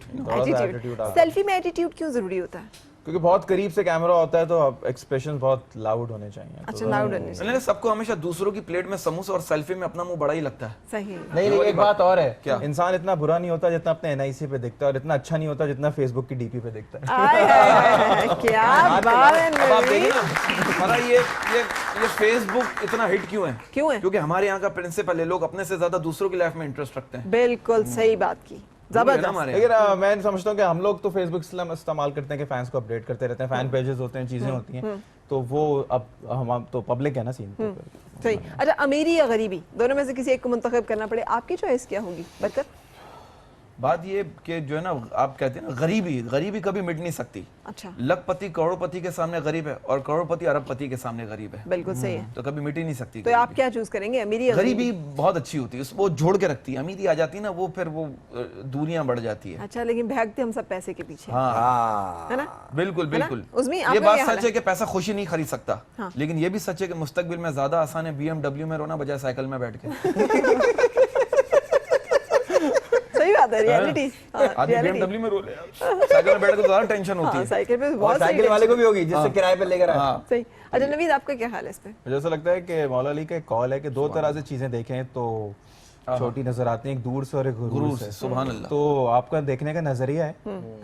सेल्फी में एटीट्यूड क्यों जरूरी होता है? क्योंकि बहुत करीब से कैमरा होता है तो एक्सप्रेशन बहुत लाउड होने चाहिए। अच्छा, लाउड होने चाहिए। नहीं, सबको हमेशा दूसरों की प्लेट में समोसा और सेल्फी में अपना मुंह बड़ा ही लगता है। सही। नहीं, एक बात और है, क्या? इंसान इतना बुरा नहीं होता जितना अपने एनआईसी पे दिखता है, और इतना अच्छा नहीं होता जितना फेसबुक की डीपी पे दिखता है। क्या बात है अब आप देखिए ना, हमारा ये फेसबुक इतना हिट क्यों है? क्योंकि हमारे यहाँ का प्रिंसिपल है, लोग अपने से ज्यादा दूसरों की लाइफ में इंटरेस्ट रखते हैं। बिल्कुल सही बात की, जबरदस्त। लेकिन मैं समझता हूँ कि हम लोग तो फेसबुक इस्तेमाल करते हैं कि फैंस को अपडेट करते रहते हैं, फैन पेजेस होते हैं, चीजें होती हैं, तो वो अब हम तो पब्लिक है ना सीन। सही। अच्छा, अमीरी या गरीबी, दोनों में से किसी एक को मुंतखब करना पड़े, आपकी चॉइस क्या होगी? बरकत? बात ये कि जो है ना, आप कहते हैं ना, गरीबी कभी मिट नहीं सकती। अच्छा। लखपति करोड़पति के सामने गरीब है और करोड़पति अरबपति के सामने गरीब है। बिल्कुल सही है। तो कभी मिट ही नहीं सकती। तो आप क्या चूज करेंगे, अमीरी या गरीबी? बहुत अच्छी होती है, वो जोड़ के रखती है। अमीरी आ जाती है ना, वो फिर वो दूरियां बढ़ जाती है। अच्छा, लेकिन भागते हम सब पैसे के पीछे। हाँ, है ना? बिल्कुल बिल्कुल। ये बात सच है कि पैसा खुशी नहीं खरीद सकता, लेकिन ये भी सच है कि मुस्तकबिल में ज्यादा आसान है BMW में रोना बजाय साइकिल में बैठ के। सही बात है, रियलिटी। आदमी BMW में रो ले, साइकिल में बैठ के ज्यादा टेंशन होती है। साइकिल पे बहुत साइकिल वाले को भी होगी जिससे किराए पे लेकर आए। सही। अच्छा नवीद, आपका क्या ख्याल है इस पे? मुझे ऐसा लगता है कि मौला अली का एक कॉल है कि दो तरह से चीजें देखें तो छोटी नजर आती है, एक दूर से और एक गुरूर से। सुभान अल्लाह। तो आपका देखने का नजरिया है,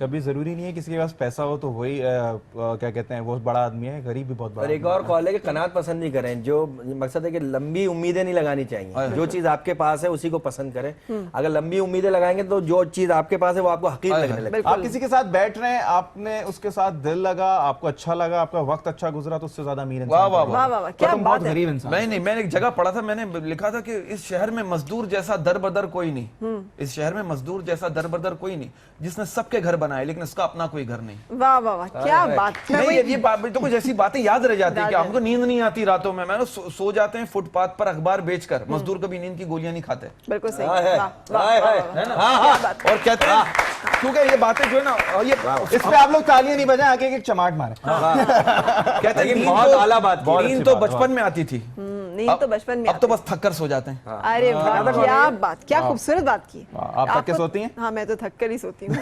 कभी जरूरी नहीं है किसी के पास पैसा हो तो वही क्या कहते हैं वो बड़ा आदमी है, गरीब भी बहुत बड़ा। और एक और कॉल है कि कनात पसंद नहीं करें, जो मकसद है कि लंबी उम्मीदें नहीं लगानी चाहिए, जो चीज आपके पास है उसी को पसंद करें। अगर लंबी उम्मीदें लगाएंगे तो जो चीज आपके पास है वो आपको हकीर लगने लगेगा। आप किसी के साथ बैठ रहे हैं, आपने उसके साथ दिल लगा, आपको अच्छा लगा, आपका वक्त अच्छा गुजरा, तो उससे ज्यादा अमीर इंसान। वाह वाह वाह, क्या बात है। गरीब इंसान। नहीं, मैंने एक जगह पढ़ा था, मैंने लिखा था कि इस शहर में मजदूर जैसा दर बदर कोई नहीं, इस शहर में मजदूर जैसा दर बदर कोई नहीं, जिसने सबके घर बनाए लेकिन उसका अपना कोई घर नहीं। वाह वाह वाह, क्या बात। नहीं, ये तो कुछ ऐसी बातें याद रह जाती है कि हमको नींद नहीं आती रातों में, मैं सो जाते हैं फुटपाथ पर अखबार बेचकर। मजदूर कभी नींद की गोलियां नहीं खाते। बिल्कुल सही। है ना? और कहते हैं क्योंकि ये बातें जो है ना, ये इस पे आप लोग तालियां नहीं बजाएं, आके एक चमाट मारे। कहते हैं बहुत आला बात, नींद तो बचपन में आती थी, नींद तो बचपन में, अब तो बस थक कर सो जाते हैं। अरे वाह, क्या बात, क्या खूबसूरत बात की। आप थक के सोती हैं? हाँ, मैं तो थक कर ही सोती हूँ।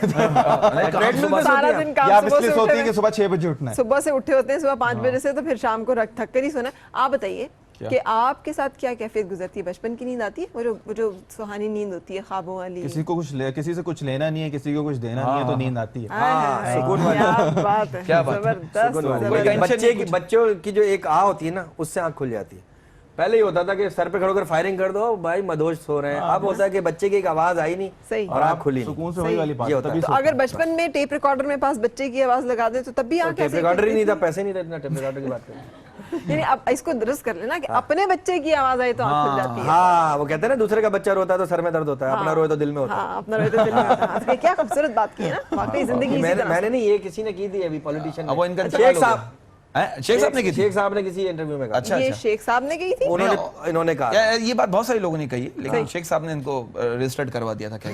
सारा दिन काम, आप इसलिए सोती हैं कि सुबह 6 बजे उठना है? सुबह से उठे होते हैं, सुबह 5 बजे से, तो फिर शाम को थक कर ही सोना। आप बताइए कि आपके साथ क्या कैफियत गुजरती है? बचपन की नींद आती है, वो जो सुहानी नींद होती है ख्वाबों वाली? किसी से कुछ लेना नहीं है, किसी को कुछ देना नहीं है, तो नींद आती है। क्या बात है, क्या बात, जबरदस्त। बच्चों की जो एक आ होती है ना, उससे आंख खुल जाती है। पहले ही होता था कि सर पे खड़े होकर फायरिंग कर दो, भाई मदहोश सो रहे हैं। अब होता है कि बच्चे की एक आवाज आई नहीं सही और आंख खुली, सुकून से वही वाली बात होता है। तो अगर बचपन में टेप रिकॉर्डर में पास बच्चे की आवाज लगा दे तो तब भी आंख टेप रिकॉर्डर ही नहीं था, पैसे नहीं थे इतना टेप रिकॉर्डर की बात करें। नहीं, अब इसको दुरुस्त कर लेना कि अपने बच्चे की आवाज आई तो आंख खुल जाती है। हाँ, वो कहते हैं ना, दूसरे का बच्चा रोता है तो सर में दर्द होता है, अपना रोए तो दिल में होता है। अपना रोए तो दिल में होता है। क्या खूबसूरत बात की है ना, वाकई जिंदगी। मैंने नहीं, ये किसी ने की थी अभी पॉलिटिशियन, वो इनका शेख साहब ने की थी। शेख साहब ने किसी इंटरव्यू में कहा। अच्छा, ये शेख साहब ने की थी, इन्होंने कहा। ये बात बहुत सारे लोगों ने कही है, लेकिन शेख साहब ने इनको रजिस्टर्ड करवा दिया था। क्या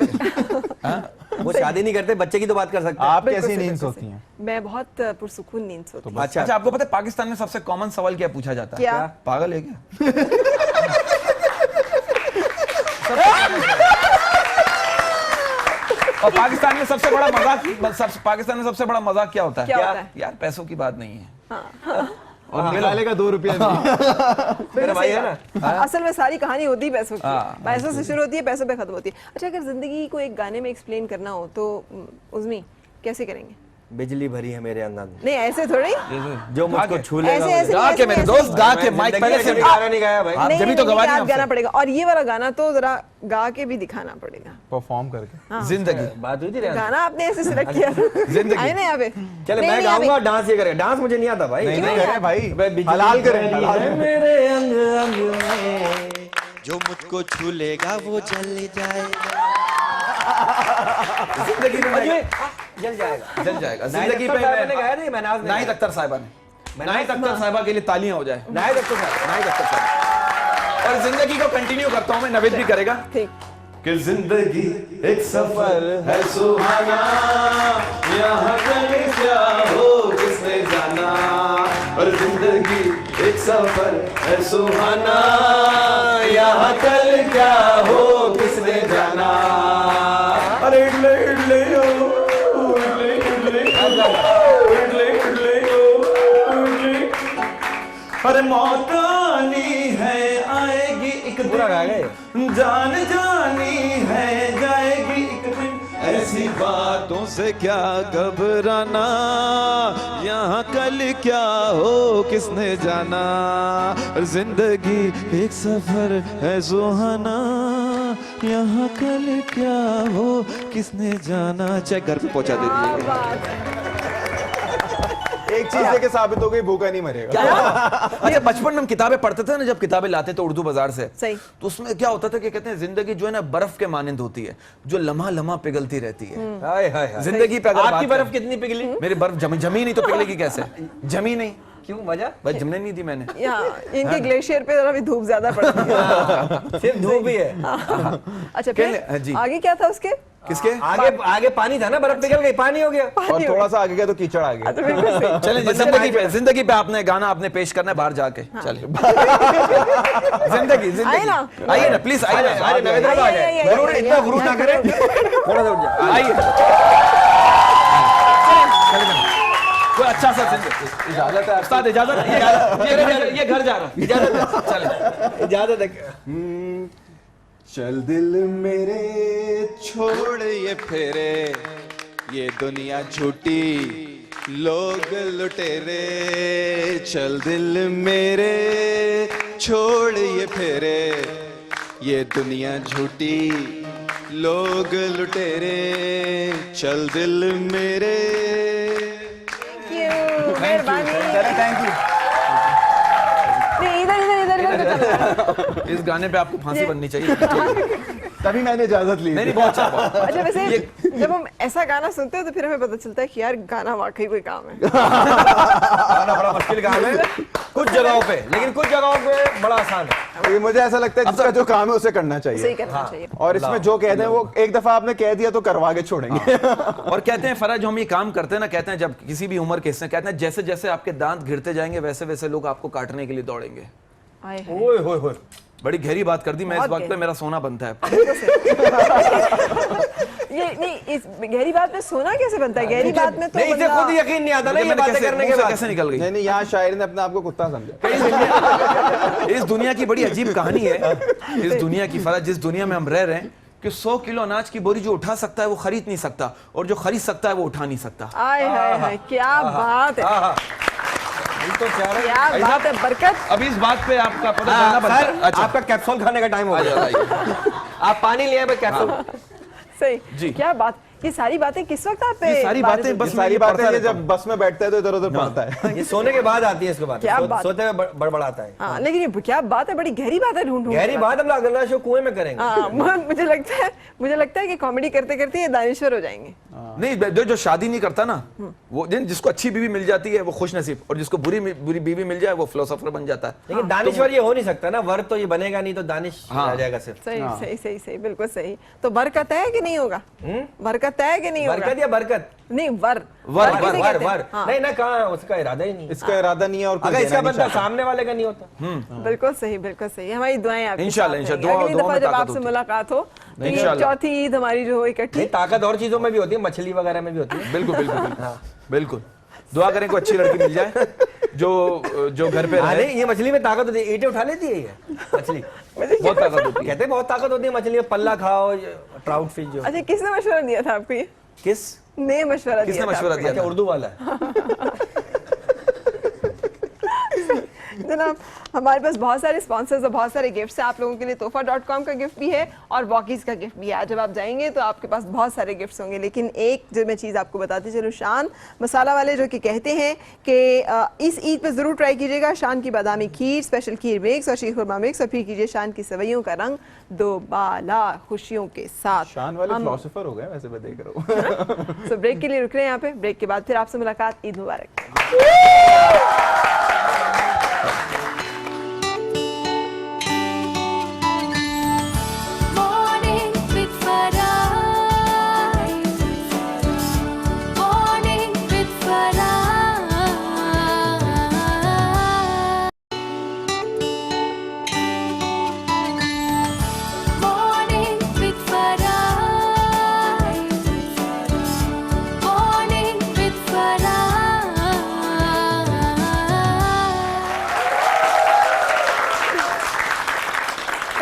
वो शादी नहीं करते, बच्चे की तो बात कर सकते हैं। आप कैसी नींद सोती हैं? मैं बहुत पुरसुकून नींद सोती हूँ। अच्छा, आपको पता है पाकिस्तान में सबसे कॉमन सवाल क्या पूछा जाता है? क्या? पागल है क्या? और पाकिस्तान में सबसे बड़ा मजाक क्या होता है? यार पैसों की बात नहीं है। और निकालेगा 2 रुपया। मेरा भाई है ना। असल में सारी कहानी होती है पैसों की, पैसों से शुरू होती है, पैसों पे खत्म होती है। अच्छा, अगर जिंदगी को एक गाने में एक्सप्लेन करना हो तो उज़मी कैसे करेंगे? बिजली भरी है मेरे अंगन में। नहीं, ऐसे थोड़ी, जो मुझको छू लेगा। ऐसे गा के मेरे दोस्त, गा के माइक पहले से गाना नहीं गाया भाई, आप जब तो गवानी आप गाना पड़ेगा। और ये वाला गाना तो जरा गा के भी दिखाना पड़ेगा, परफॉर्म करके। जिंदगी बात हुई थी गाना आपने ऐसे सिलेक्ट किया, जिंदगी आए ना यहाँ पे। चले मैं गाऊंगा, डांस ये करेगा। डांस मुझे नहीं आता भाई। नहीं करें भाई, हलाल करें। मेरे अंग अंग में जो मुझको छू लेगा वो जल जाएगा। जिंदगी में जल जाएगा, जल जाएगा। जिंदगी पे नाहिद अख्तर साहिबा ने, नाहिद अख्तर साहिबा के लिए तालियां हो जाए। नाहिद अख्तर साहिबा। और जिंदगी को कंटिन्यू करता हूं मैं, नवेद भी करेगा। ठीक। कि जिंदगी एक सफर है सुहाना, यहाँ कहीं क्या हो किसने जाना। और जिंदगी एक सफर है सुहाना, यहाँ कल क्या हो किसने जाना। अरे इडले इडले ओ इडले इडले इडले मौत आनी है, आएगी एक दिन, जान जानी है, जाएगी एक दिन। ऐसी बातों से क्या घबराना, यहाँ कल क्या हो किसने जाना। जिंदगी एक सफर है सुहाना, यहाँ कल क्या हो किसने जाना। चेक घर पे पहुंचा दे दीजिएगा। एक चीज लेके साबित हो गई, भूखा नहीं मरेगा। अच्छा, बचपन में हम किताबें पढ़ते थे ना, जब किताबें लाते थे उर्दू बाजार से, सही, तो उसमें क्या होता था कि कहते हैं जिंदगी जो है ना बर्फ के मानंद होती है, जो लम्हा लम्हा पिघलती रहती है। हाय हाय हाय। जिंदगी पे अगर आपकी बात बर्फ कितनी पिघली? मेरी बर्फ जमी नहीं तो पिघलेगी कैसे? जमी नहीं, क्यों वजह? बस जमने नहीं दी मैंने। यहाँ इनके ग्लेशियर पे जरा भी धूप ज्यादा पड़ती है। सिर्फ धूप ही है। अच्छा, फिर आगे क्या था उसके? किसके आगे पानी था ना, बर्फ पिघल गई, पानी हो गया। और थोड़ा सा आगे गया तो कीचड़ आ गया। चलिए, जिंदगी पे आपने गाना आपने पेश करना है बाहर जाके। चलिए, जिंदगी आइए ना, आइए ना प्लीज, आइए ना, गुरूर इतना गुरूर ना करें, थोड़ा सा उठ जाए। आइए, कोई अच्छा सा इजाजत है उस्ताद, इजाजत। ये घर जा रहा है, इजाजत है, चले इजाजत है। चल दिल मेरे छोड़ ये फेरे, ये दुनिया झूठी लोग लुटेरे। चल दिल मेरे छोड़ ये फेरे, ये दुनिया झूठी लोग लुटेरे। चल दिल मेरे। मेहरबानी। Thank you. इधर इस गाने पे आपको फांसी बननी चाहिए। तभी मैंने इजाजत ली। नहीं, बहुत अच्छा। अच्छा, वैसे जब हम ऐसा गाना सुनते हैं तो फिर हमें पता चलता है कि यार गाना वाकई कोई काम है। गाना बड़ा मुश्किल काम है कुछ जगहों पे, लेकिन कुछ जगहों पे बड़ा आसान है। मुझे ऐसा लगता है जिसका जो काम है उसे करना चाहिए। सही करना चाहिए। और इसमें जो कहते हैं वो एक दफा आपने कह दिया तो करवा के छोड़ेंगे। और कहते हैं फराज, जो हम ये काम करते हैं ना, कहते हैं जब किसी भी उम्र के, कहते हैं जैसे जैसे आपके दांत घिरते जाएंगे वैसे वैसे लोग आपको काटने के लिए दौड़ेंगे। ओए होए होए, बड़ी गहरी बात कर दी। मैं इस वक्त पे मेरा सोना बनता है। ये नहीं, इस गहरी बात में सोना कैसे बनता है? गहरी बात में तो नहीं, इसे खुद यकीन नहीं आता ना ये बातें करने के बाद। कैसे निकल गई? नहीं, यहाँ शायर ने अपने आप को कुत्ता समझा। इस दुनिया की बड़ी अजीब कहानी है। इस दुनिया की फराज, जिस दुनिया में हम रह रहे हैं कि 100 किलो अनाज की बोरी जो उठा सकता है वो खरीद नहीं सकता, और जो खरीद सकता है वो उठा नहीं सकता। आय हाय हाय, क्या बात है, तो क्या बात है, बरकत। अब इस बात पे आपका पता जाना बनता है। अच्छा, आपका कैप्सूल खाने का टाइम हो गया। आप पानी लिए कैप्सूल। सही जी, क्या बात। ये सारी बातें किस वक्त आप पे? सारी बातें बस सारी बातें ये जब बस में बैठता है तो इधर उधर पढ़ता है। ये सोने के बाद आती है, इसके बाद क्या बात? सोते हुए बड़बड़ाता है। हाँ, लेकिन ये क्या बात है, बड़ी गहरी बात है। ढूंढ गहरी बात हम लोग अगला शो कुएं में करेंगे। हाँ, मुझे लगता है कि कॉमेडी करते करते ये दानिश्वर हो जाएंगे। नहीं, जो शादी नहीं करता ना, वो जिसको अच्छी बीवी मिल जाती है वो खुश नसीब, और जिसको बुरी बीवी मिल जाए वो फिलोसोफर बन जाता है। लेकिन दानिश्वर ये हो नहीं सकता ना, वर तो ये बनेगा नहीं, तो दानिश आ जाएगा सिर्फ। सही सही सही सही, बिल्कुल सही। तो बरकत है कि नहीं होगा? बरकत है कि नहीं होगा? बरकत या बरकत? नहीं, वर वर वर वर वर। नहीं ना, कहाँ, उसका इरादा ही नहीं। इसका इरादा नहीं है, और अगर इसका बंदा सामने वाले का नहीं होता। बिल्कुल सही, बिल्कुल सही। हमारी दुआएं आपके इंशाल्लाह, साथ रहेंगी। अगली दफा जब आपसे मुलाकात हो तो ये चौथी ईद हमारी जो हो इकट्ठी। ताकत और चीजों में भी होती है, मछली वगैरह में भी होती है। बिल्कुल बिल्कुल बिल्कुल। दुआ करें कोई अच्छी लड़की मिल जाए जो घर पे रहे। ये मछली में ताकत होती है, ईंटें उठा लेती है ये मछली। बहुत ताकत होती है, कहते हैं बहुत ताकत होती है मछली में। पल्ला खाओ, ट्राउट फिश जो। अच्छा, किसने मशवरा दिया था आपको? ये किसने मशवरा दिया था? उर्दू वाला है। जनाब, हमारे पास बहुत सारे स्पॉन्सर्स और बहुत सारे गिफ्ट्स हैं आप लोगों के लिए। तोहफा.com का गिफ्ट भी है और वॉकीज का गिफ्ट भी है। जब आप जाएंगे तो आपके पास बहुत सारे गिफ्ट्स होंगे, लेकिन एक जो मैं चीज़ आपको बताती चलूँ, शान मसाला वाले जो कि कहते हैं कि इस ईद पे ज़रूर ट्राई कीजिएगा शान की बादामी खीर, स्पेशल खीर मिक्स और शीर खुरमा मिक्स, और फिर कीजिए शान की सवैयों का रंग दोबाला खुशियों के साथ। शान वाले फिलोसोफर हो गए वैसे, मैं देख रहा हूँ। तो ब्रेक के लिए रुक रहे हैं यहाँ पे। ब्रेक के बाद फिर आपसे मुलाकात। ईद मुबारक।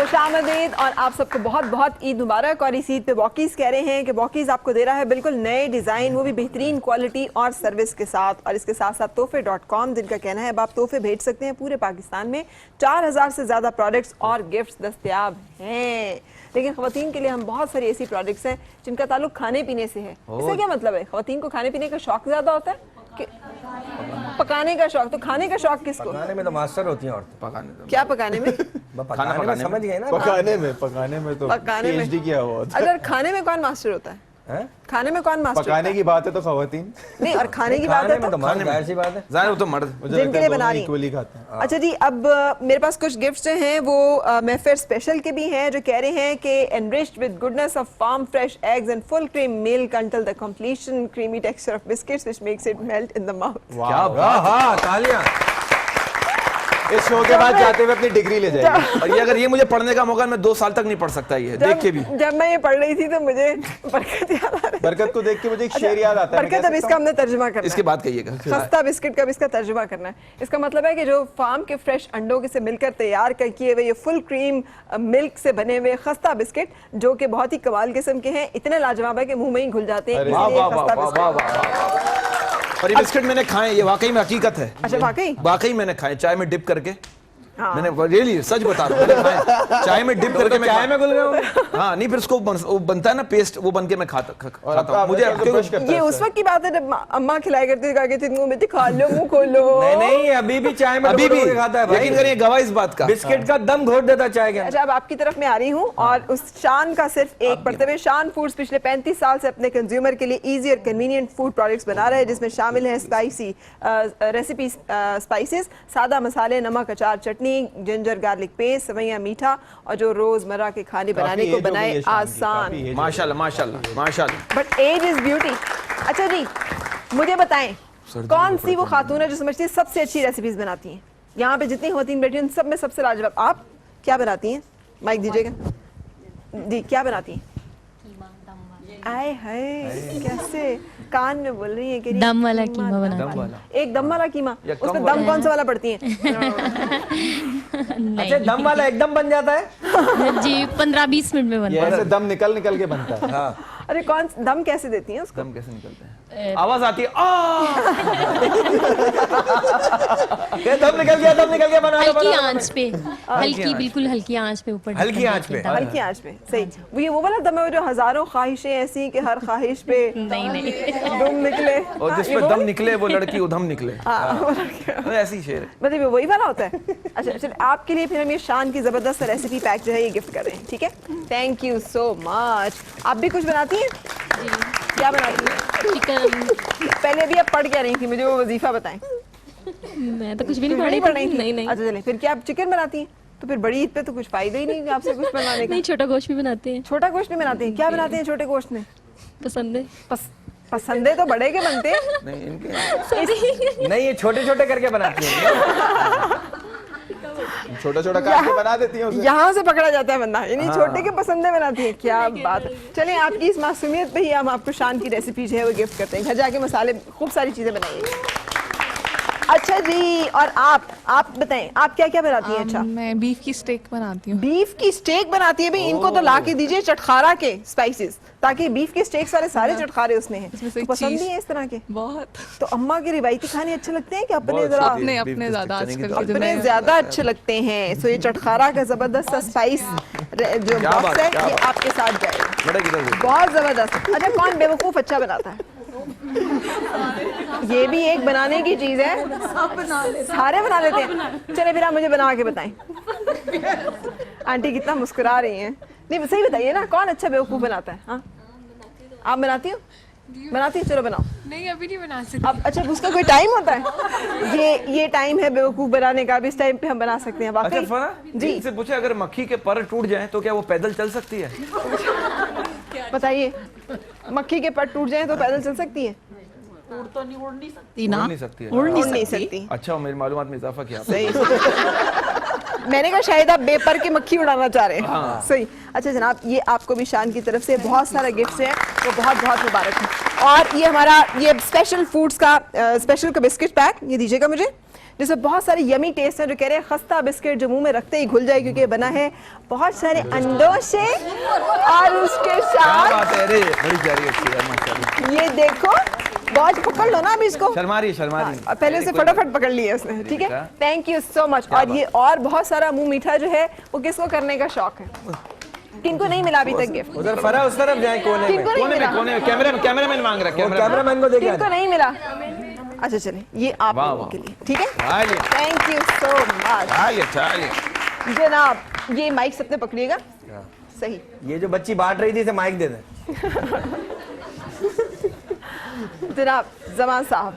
खुशामदीद और आप सबको बहुत बहुत ईद मुबारक। और इस ईद पे वॉकीज़ कह रहे हैं कि वॉकीज़ आपको दे रहा है बिल्कुल नए डिज़ाइन, वो भी बेहतरीन क्वालिटी और सर्विस के साथ। और इसके साथ साथ तोहफे.com, जिनका कहना है अब आप तोहफे भेज सकते हैं। पूरे पाकिस्तान में 4000 से ज़्यादा प्रोडक्ट्स और गिफ्ट्स दस्तयाब हैं। लेकिन ख़वातीन के लिए हम बहुत सारी ऐसी प्रोडक्ट्स हैं जिनका ताल्लुक खाने पीने से है। इसका क्या मतलब है? ख़वातीन को खाने पीने का शौक ज़्यादा होता है कि पकाने का शौक? तो खाने का शौक किसको? पकाने में तो मास्टर होती हैं औरतें। पकाने क्या पकाने में? पकाने में समझ गए ना। पकाने में तो पकाने में PhD किया हुआ होता है। अगर खाने में कौन मास्टर होता है? खाने में कौन मास्टर? पकाने की बात है तो खवातीन नहीं, और खाने की बात है तो मर्द, जाहिर सी बात है। जाहिर वो तो मर्द जिनके लिए बना रही इक्वली खाते हैं। अच्छा जी, अब मेरे पास कुछ गिफ्ट्स जो हैं वो महफिल स्पेशल के भी हैं, जो कह रहे हैं कि enriched with goodness of farm fresh eggs and full cream milk until the completion creamy texture of biscuits which makes it melt in the mouth. क्या बात है, तालियां। इस शो के बाद जाते हुए अपनी डिग्री ले जाएंगे। और ये अगर ये मुझे पढ़ने का मौका, मैं 2 साल तक नहीं पढ़ सकता ये देख के भी। जब मैं ये पढ़ रही थी तो मुझे बरकत याद आ रही। बरकत को देख के मुझे एक शेर याद आता है। बरकत, अब इसका हमने तर्जुमा करना है। इसके बाद कहिएगा। खस्ता बिस्किट का भी इसका तर्जुमा करना है। इसका मतलब है कि जो फार्म के फ्रेश अंडों से मिलकर तैयार किए हुए ये फुल क्रीम मिल्क से बने हुए खस्ता बिस्किट, जो कि बहुत ही कमाल किस्म के हैं, इतने लाजवाब है कि मुंह में ही घुल जाते हैं। और ये बिस्किट मैंने खाए, ये वाकई में हकीकत है। अच्छा, वाकई मैंने खाए, चाय में डिप करके। मैंने रियली सच बता रहा हूँ, चाय में डिप करके मैं चाय में घुल गया। हाँ नहीं, फिर उसको बनता है ना पेस्ट, वो बन के मैं खाता हूँ। मुझे ये उस वक्त की बात है जब अम्मा खिलाया करती थी, मुंह में खा लो, मुंह खोलो। नहीं, अभी भी चाय में अभी भी खाता है भाई। यकीन करिए, गवाह इस बात का। बिस्किट का दम घोट देता चाय के। अच्छा, अब आपकी तरफ मैं आ रही हूँ और उस शान का सिर्फ एक पढ़ते हुए। शान फूड्स पिछले 35 साल से अपने कंज्यूमर के लिए ईजी और कन्वीनियंट फूड प्रोडक्ट्स बना रहे हैं, जिसमें शामिल है स्पाइसी रेसिपी, स्पाइसेस, सादा मसाले, नमक, अचार, चटनी, जिंजर गार्लिक पेस्ट, सवैयां, मीठा, और जो रोजमर्रा के खाने बनाने को बनाए आसान। माशाल्लाह माशाल्लाह माशाल्लाह। But age is beauty. अच्छा जी, मुझे बताएं कौन सी वो खातून है जो समझती है सबसे अच्छी रेसिपीज बनाती हैं? यहाँ पे जितनी खातून बैठी हैं सब में सबसे लाजवाब आप क्या बनाती हैं? माइक दीजिएगा जी, क्या बनाती हैं? आए हाय, कैसे कान में बोल रही है कि दम वाला कीमा बनाती हैं। एक दम वाला कीमा, उसमें दम कौन सा वाला पड़ती है? अच्छा, दम वाला एकदम बन जाता है जी, 15-20 मिनट में बनता है। ऐसे दम निकल के बनता है। हाँ। अरे कौन दम कैसे देती हैं उसको? दम कैसे निकलते हैं? आवाज आती है, दम निकल गया बना लो, हल्की आंच पे, हल्की, बिल्कुल हल्की आंच पे ऊपर, हल्की आंच पे, हल्की आंच पे। सही, वो वाला दम है जो हजारों ख्वाहिशें ऐसी कि हर ख्वाहिश पे नहीं दम निकले, और जिस पे दम निकले वो लड़की उधम निकले। ऐसी शेर है, मतलब वही वाला होता है। अच्छा चलिए, आपके लिए फिर हम ये शान की जबरदस्त रेसिपी पैक जो है ये गिफ्ट कर रहे हैं, ठीक है? Thank you so much. आप भी कुछ बनाती हैं? जी। क्या बनाती हैं? चिकन। पहले भी आप पढ़ क्या रही थी, मुझे वो वजीफा बताएं। मैं तो कुछ भी नहीं पढ़ रही थी। नहीं। अच्छा चलिए, फिर क्या आप चिकन बनाती हैं? तो फिर बड़ी ईद पे तो कुछ फायदा ही नहीं आपसे कुछ बनाने का। नहीं, छोटा गोश्त भी बनाते हैं। छोटा गोश्त भी बनाते हैं? क्या बनाते हैं छोटे गोश्त में? पसंद है। पसंदे तो बड़े के बनते हैं। नहीं इनके नहीं, ये छोटे छोटे करके बनाती है। छोटा छोटा काट के बना देती हैं। यहाँ से पकड़ा जाता है बंदा, यानी छोटे के पसंदे बनाती है। क्या बात है। चलिए, आपकी इस मासूमियत पे ही हम आपको शान की रेसिपी जो है वो गिफ्ट करते हैं। घर जाके मसाले खूब सारी चीजें बनाइए। अच्छा जी, और आप बताएं, आप क्या क्या बनाती हैं? अच्छा, मैं बीफ की स्टेक बनाती हूँ। बीफ की स्टेक बनाती है? भाई इनको तो ला के दीजिए चटखारा के स्पाइसेस, ताकि बीफ के स्टेक्स वाले सारे चटखारे उसमें हैं। तो पसंद ही है इस तरह के? बहुत। तो अम्मा के रिवायती खाने अच्छे लगते हैं कि अपने जरा अपने ज्यादा आजकल अपने ज्यादा अच्छे लगते हैं? सो ये चटखारा का जबरदस्त सा स्पाइस जो बॉक्स है ये आपके साथ जाएगा, बहुत जबरदस्त। अच्छा, कौन बेवकूफ अच्छा बनाता है? ये भी एक बनाने की चीज है, सारे बना लेते हैं। चले फिर आप मुझे बना के बताएं। आंटी कितना मुस्कुरा रही हैं। नहीं सही बताइए ना, कौन अच्छा बेवकूफ बनाता है? हाँ, आप बनाती हो? बनाती है? चलो बनाओ। नहीं, अभी नहीं बना सकती। अब अच्छा, उसका कोई टाइम होता है? ये टाइम है बेवकूफ बनाने का, इस टाइम पे हम बना सकते हैं। वाकई जी, इनसे पूछे अगर मक्खी के पर टूट जाए तो क्या वो पैदल चल सकती है? बताइए, मक्खी के पर टूट जाए तो पैदल चल सकती है? उड़ नहीं सकती है। उड़ नहीं सकती। अच्छा, मेरी मालूमात में इजाफा किया। सही। मैंने कहा शायद आप बेपर की मक्खी उड़ाना चाह रहे हैं। हाँ। सही। अच्छा जनाब, ये आपको भी शान की तरफ से बहुत सारा गिफ्ट है, वो बहुत बहुत मुबारक है। और ये हमारा ये स्पेशल फूड्स का स्पेशल का बिस्किट पैक, ये दीजिएगा मुझे, जिसमें बहुत सारे यमी टेस्ट हैं, जो कह रहे हैं खस्ता बिस्किट जो मुंह में रखते ही घुल जाए, क्योंकि ये बना है बहुत सारे अंडों से और उसके क्या साथ बात है, अरे बड़ी प्यारी अच्छी है माशाल्लाह। ये देखो, बहुत पकड़ लो ना अभी इसको। शर्मा रही है। और पहले से फटाफट पकड़ लिया उसने, ठीक है। Thank you so much. और ये और बहुत सारा मुंह मीठा जो है वो किसको करने का शौक है, किनको नहीं मिला अभी तक गिफ्ट? उधर फरा उस तरफ जाए कोने में, किनको नहीं मिला? कोने में कैमरामैन मांग रहा है, कैमरामैन को देखे किनको नहीं मिला? अच्छा चले, ये आप लोगों के लिए, ठीक है। थैंक यू सो मच जनाब। ये माइक सबने पकड़िएगा, सही। ये जो बच्ची बांट रही थी इसे माइक दे दे। जनाब जमान साहब,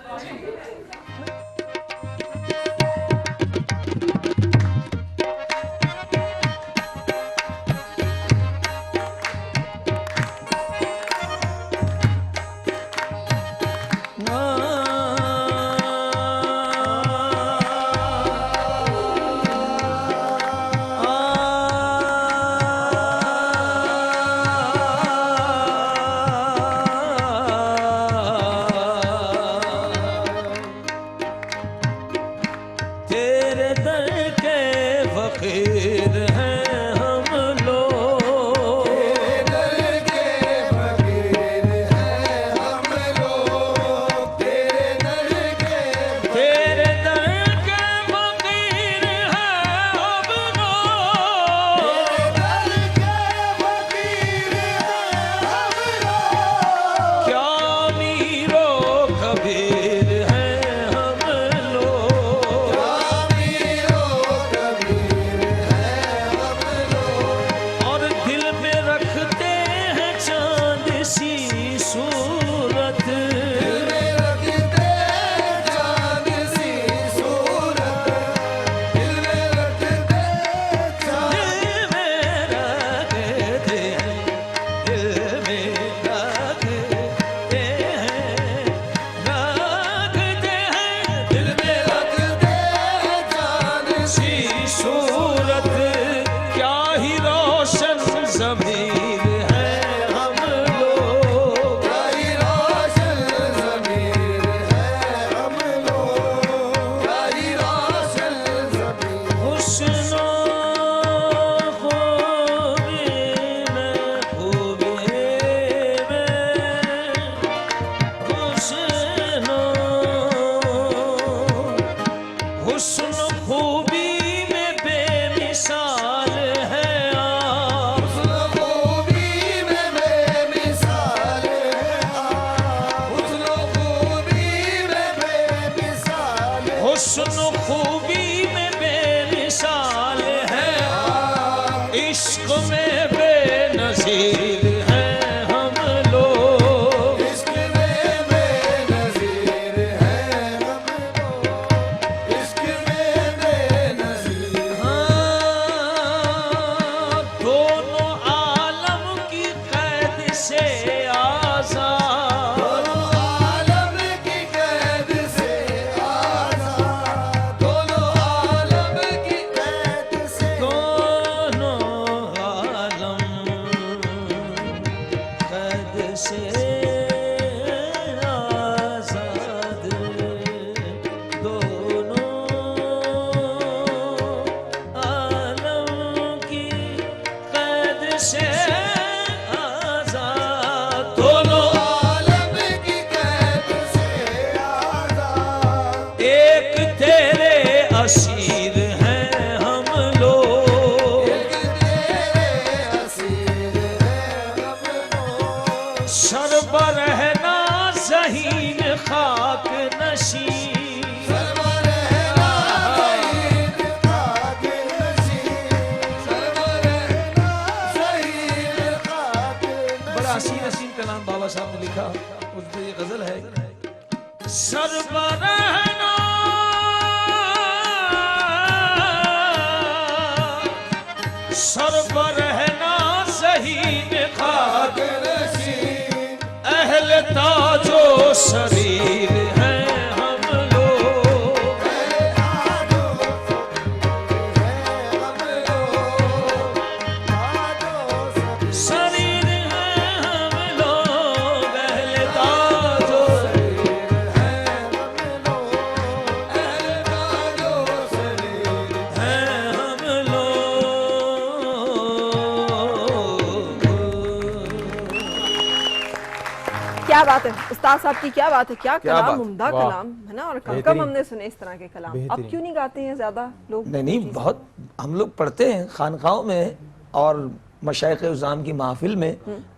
क्या बात है उस्ताद साहब की, क्या बात है, क्या कलाम, बात। उम्दा वाह। कलाम है ना। और कम बेहतरीन। हमने सुने इस तरह के कलाम। अब बेहतरीन। क्यों नहीं गाते हैं ज्यादा लोग? नहीं, बहुत हम लोग पढ़ते हैं खानकाहों में और मशाइख उज़ाम की महफिल में।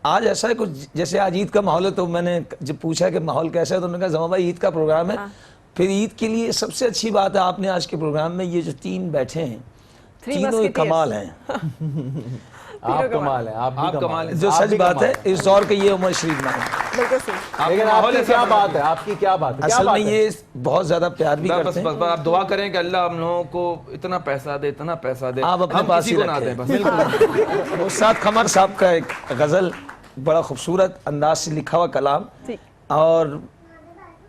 आज ऐसा है कुछ, जैसे आज ईद का माहौल है, तो मैंने जब पूछा कि माहौल कैसा है तो उन्होंने कहा जमा भाई ईद का प्रोग्राम है। फिर ईद के लिए सबसे अच्छी बात है आपने आज के प्रोग्राम में ये जो 3 बैठे हैं, तीनों ही कमाल हैं। आप कमाल है, आप भी कमाल है। जो आप सच भी बात कमाल है इस दौर के ये उमर शरीफ में है। बिल्कुल सही। लेकिन आपकी क्या बात है, आपकी क्या बात है? क्या असल बात में है? ये बहुत ज्यादा प्यार भी बस करते बस हैं। बस आप दुआ करें कि अल्लाह हम लोगों को इतना पैसा दे, इतना पैसा दे, आप अपने हम पास किसी ही को ना रखें। दें बस। उस्ताद कमर साहब का एक गजल बड़ा खूबसूरत अंदाज से लिखा हुआ कलाम, ठीक। और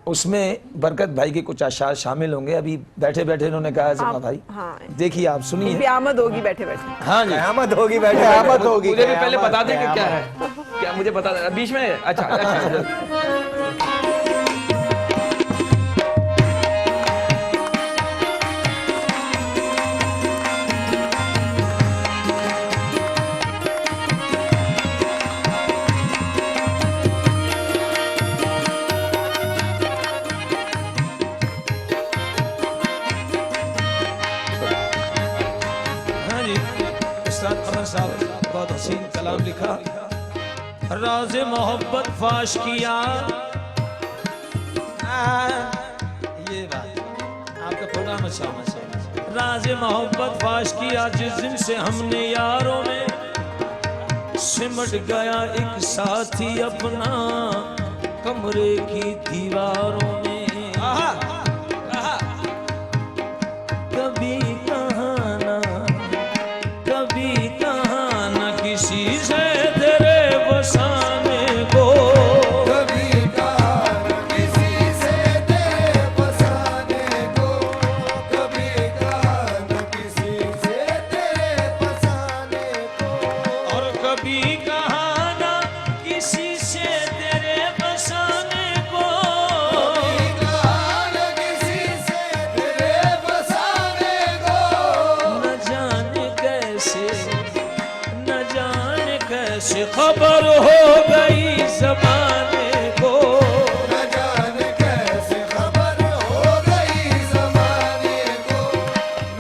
उसमें बरकत भाई के कुछ अशार शामिल होंगे। अभी बैठे बैठे उन्होंने कहा जमा भाई, हाँ, देखिए आप सुनिए। भी आमद होगी बैठे बैठे। हाँ जी, कयामत होगी बैठे कयामत होगी। मुझे भी पहले कयामत, बता दें कि क्या कयामत। है, क्या मुझे बता दें बीच में। अच्छा अच्छा हाँ जी, उस्ताद कमर साहब बहुत हसीन कलाम लिखा। राज़ मोहब्बत फाश किया, ये बात आपका प्रोग्राम अच्छा होना चाहिए। राज़ मोहब्बत फाश किया जिस दिन से हमने यारों में सिमट गया एक साथी अपना कमरे की दीवारों में। कभी कहाना, कभी कहाना किसी से तेरे बसाने को, कभी कहाना किसी से तेरे बसाने को, कभी कहाना किसी से तेरे बसाने को, और कभी कहाना किसी से तेरे बसाने को, कहाना किसी से तेरे बसाने को, न जाने कैसे, न जाने कैसे खबर हो गई ज़माने को, न जाने कैसे खबर हो गई ज़माने को,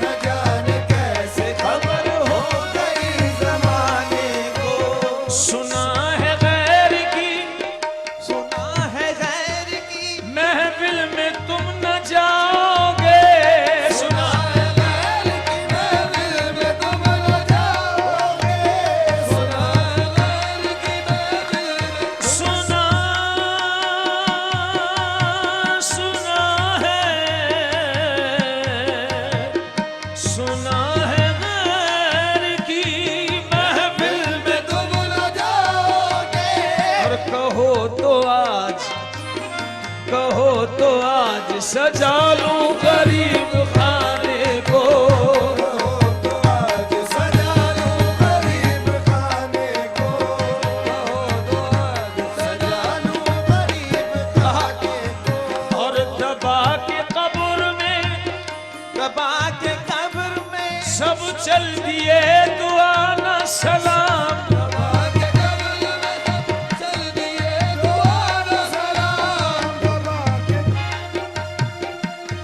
न जाने कैसे खबर हो गई ज़माने को। सुना है गैर की, सुना है गैर की महफिल में तुम न जाओगे, सुना है गैर की महफिल में तुम न जाओगे, सुना है गैर की महफिल में सुना, सुना है गैर की महफिल में तुम न जाओगे। और कहो तो आज सजा लूं गरीब खाने को, आज सजा लूं गरीब खाने को, तो आज सजा लूं गरीब खाने को, और दबा के कब्र में, दबा के कब्र में सब चल दिए दुआ न सलाम, दबा के कब्र में सब चल दिए दुआ न सलाम,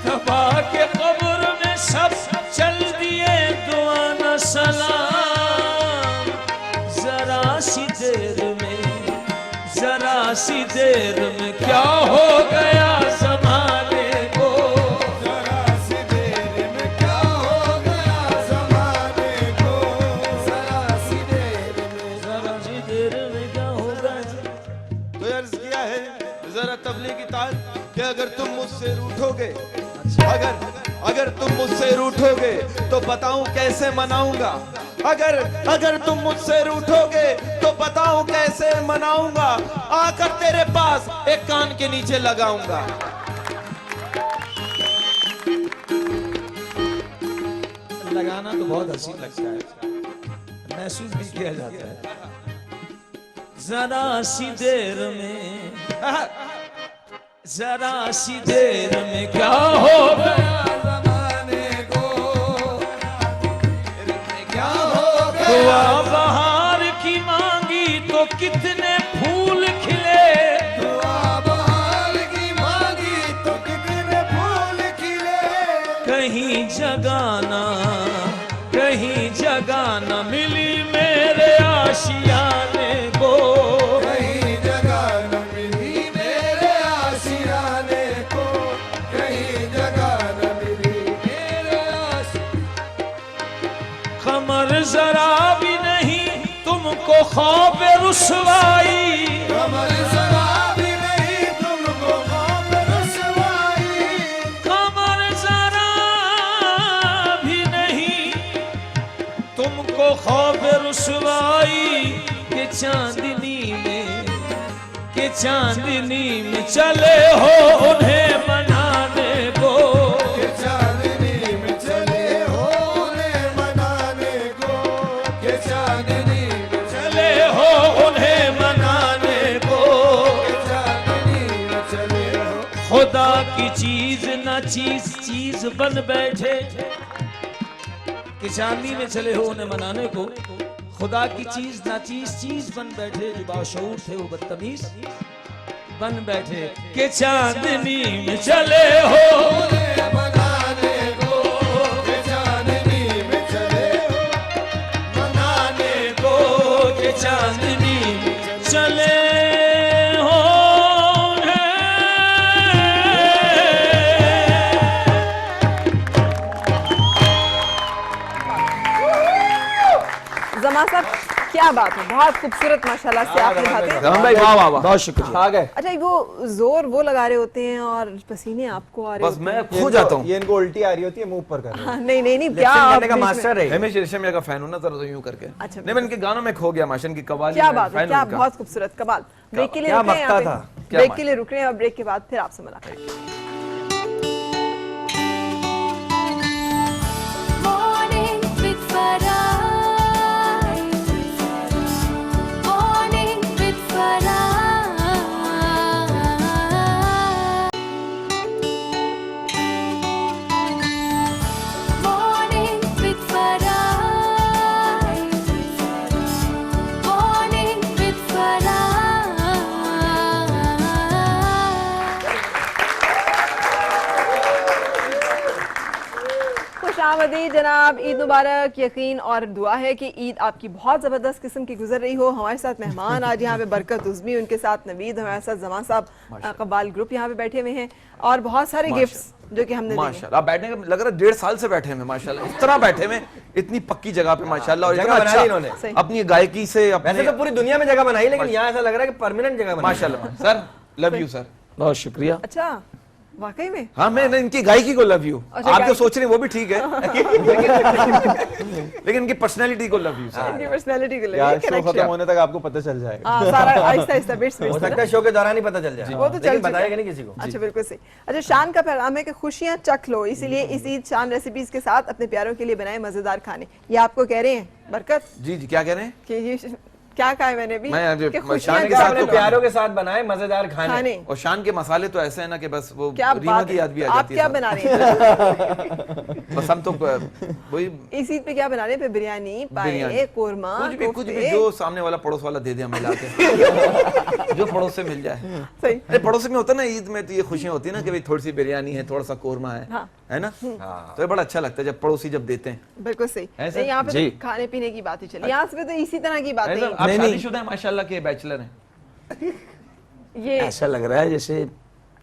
दबा के कब्र में सब चल दिए दुआ न सलाम। जरा सी देर में, जरा सी देर में क्या हो गया ज़माने को, जरा सी देर में क्या हो गया ज़माने को, जरा सी देर में जरा सी देर में क्या हो गया। तो अर्ज किया है जरा तबलीगी ताल कि अगर तुम मुझसे रूठोगे, अगर तुम मुझसे रूठोगे तो बताऊं कैसे मनाऊंगा, अगर तुम मुझसे रूठोगे तो बताऊं कैसे मनाऊंगा, आकर तेरे पास एक कान के नीचे लगाऊंगा। लगाना तो बहुत हसीन लगता है, महसूस भी किया जाता है। जरा सी देर में, जरा सी देर में क्या हो गया ज़माने को, क्या हो गया दुआ बहार की मांगी तो कितने फूल खिले, दुआ जगह न मिली मेरे आशियाने को, कहीं जगह न मिली मेरे आशियाने को, कहीं जगह न मिली मेरे कमर जरा भी नहीं तुमको खौफ रुसवाई, कमर जरा भी नहीं तुमको खौफ रुसवाई, कमर जरा भी नहीं तुमको खौफ रुसवाई के चांदनी में चले हो उन्हें मनाने को, के चांदनी में चले हो उन्हें मनाने को, के चांदनी में चले हो उन्हें मनाने को, के चांदनी में चले हो। खुदा की चीज न चीज बन बैठे, कि चांदी में चले हो उन्हें मनाने को, खुदा की चीज ना चीज बन बैठे, जो बाशऊर थे वो बदतमीज बन बैठे, कि चांदनी में चले हो उन्हें मनाने को, के चांदनी में चले हो मनाने को, कि चांदनी में चले हो जमा साहब क्या बात है, बहुत खूबसूरत माशाल्लाह से आप निभाते हैं। भाई वाह वाह वाह, बहुत शुक्रिया। आ गए। अच्छा वो जोर वो लगा रहे होते हैं और पसीने आपको आ रहे बस होते मैं हैं। खो जाता हूँ। ये इनको उल्टी आ रही होती है, मुंह ऊपर कर रहे हैं। हाँ, नहीं क्या Lip sync आप करने का बीच में- मास्टर है। हिमेश रेशमिया का फैन हूँ ना, जरा यूं करके। अच्छा, नहीं मैं इनके गानों में खो गया, माशन की कवाली क्या में बात है, fan क्या हूं इनका। बहुत खूबसूरत कमाल। ब्रेक के लिए क्या रुक रहे हैं यहाँ मक्ता पे। था। क्या ब्रेक के लिए रुक रहे हैं और ब्रेक के बाद फिर आपसे मुलाकात। Morning with Farah, morning with Farah, morning with Farah, morning with Farah. खुशामदीद जनाब, ईद मुबारक। यकीन और दुआ है कि ईद आपकी बहुत ज़बरदस्त किस्म की गुजर रही हो। हमारे साथ मेहमान आज यहाँ पे बरकत उज़मी, उनके साथ नवीद, हमारे साथ जमा साहब कबाल ग्रुप यहाँ पे बैठे हुए हैं और बहुत सारे गिफ्ट्स जो कि हमने दिए। माशाल्लाह आप बैठने का लग रहा है 1.5 साल से बैठे हैं माशाल्लाह, इस तरह बैठे हुए इतनी पक्की जगह पे माशाल्लाह, और जगह इतना बना ली अच्छा इन्होंने। अपनी गायकी से वैसे तो पूरी दुनिया में जगह बनाई, लेकिन यहाँ ऐसा लग रहा है कि परमानेंट जगह बनाई। माशाल्लाह सर, लव यू सर। बहुत शुक्रिया। अच्छा वाकई में? हाँ मैं इनकी गायकी को लव यू, अच्छा, आप जो गायकी- सोच रहे हैं वो भी ठीक है लेकिन इनकी पर्सनैलिटी को लव यू सर। इनकी पर्सनैलिटी को यार लेके शो connection। खत्म होने तक आपको पता चल जाएगा। हाँ, सारा आहिस्ता आहिस्ता बिट्स हो सकता है शो के दौरान ही पता चल जाए, वो तो चल लेकिन चुका है। बताएगा नहीं किसी को। अच्छा बिल्कुल सही। अच्छा शान का पैगाम है कि खुशियां चख लो, इसीलिए इस ईद शान रेसिपीज के साथ अपने प्यारों के लिए बनाए मजेदार खाने। ये आपको कह रहे हैं बरकत जी जी क्या कह रहे हैं? कि ये क्या कहा है मैंने भी मैं कि शान खुशियां के चख साथ अपने लो। तो प्यारों के साथ बनाए मजेदार खाने। और शान के मसाले तो ऐसे हैं ना कि बस वो क्या रीमा बात की है, याद भी आ आप जाती क्या है बना रहे हैं? बस हम तो वही इस ईद पे क्या बना रहे हैं? बिरयानी, पाए, बिरयानी। कोरमा, कुछ भी कोफ्ते। जो सामने वाला पड़ोस वाला दे दे हमें लाके जो पड़ोस से मिल जाए। सही। अरे पड़ोस में होता है ना, ईद में तो ये खुशियां होती है ना कि भाई थोड़ी सी बिरयानी है, थोड़ा सा कोरमा हाँ। है ना, तो ये बड़ा अच्छा लगता है जब पड़ोसी जब देते हैं। बिल्कुल सही। ऐसा? नहीं, यहाँ पे जी। तो खाने पीने की बात ही चली, यहाँ से तो इसी तरह की बातें ऐसा? ही। आप नहीं, नहीं। शादीशुदा हैं माशाल्लाह के बैचलर हैं? ये ऐसा लग रहा है जैसे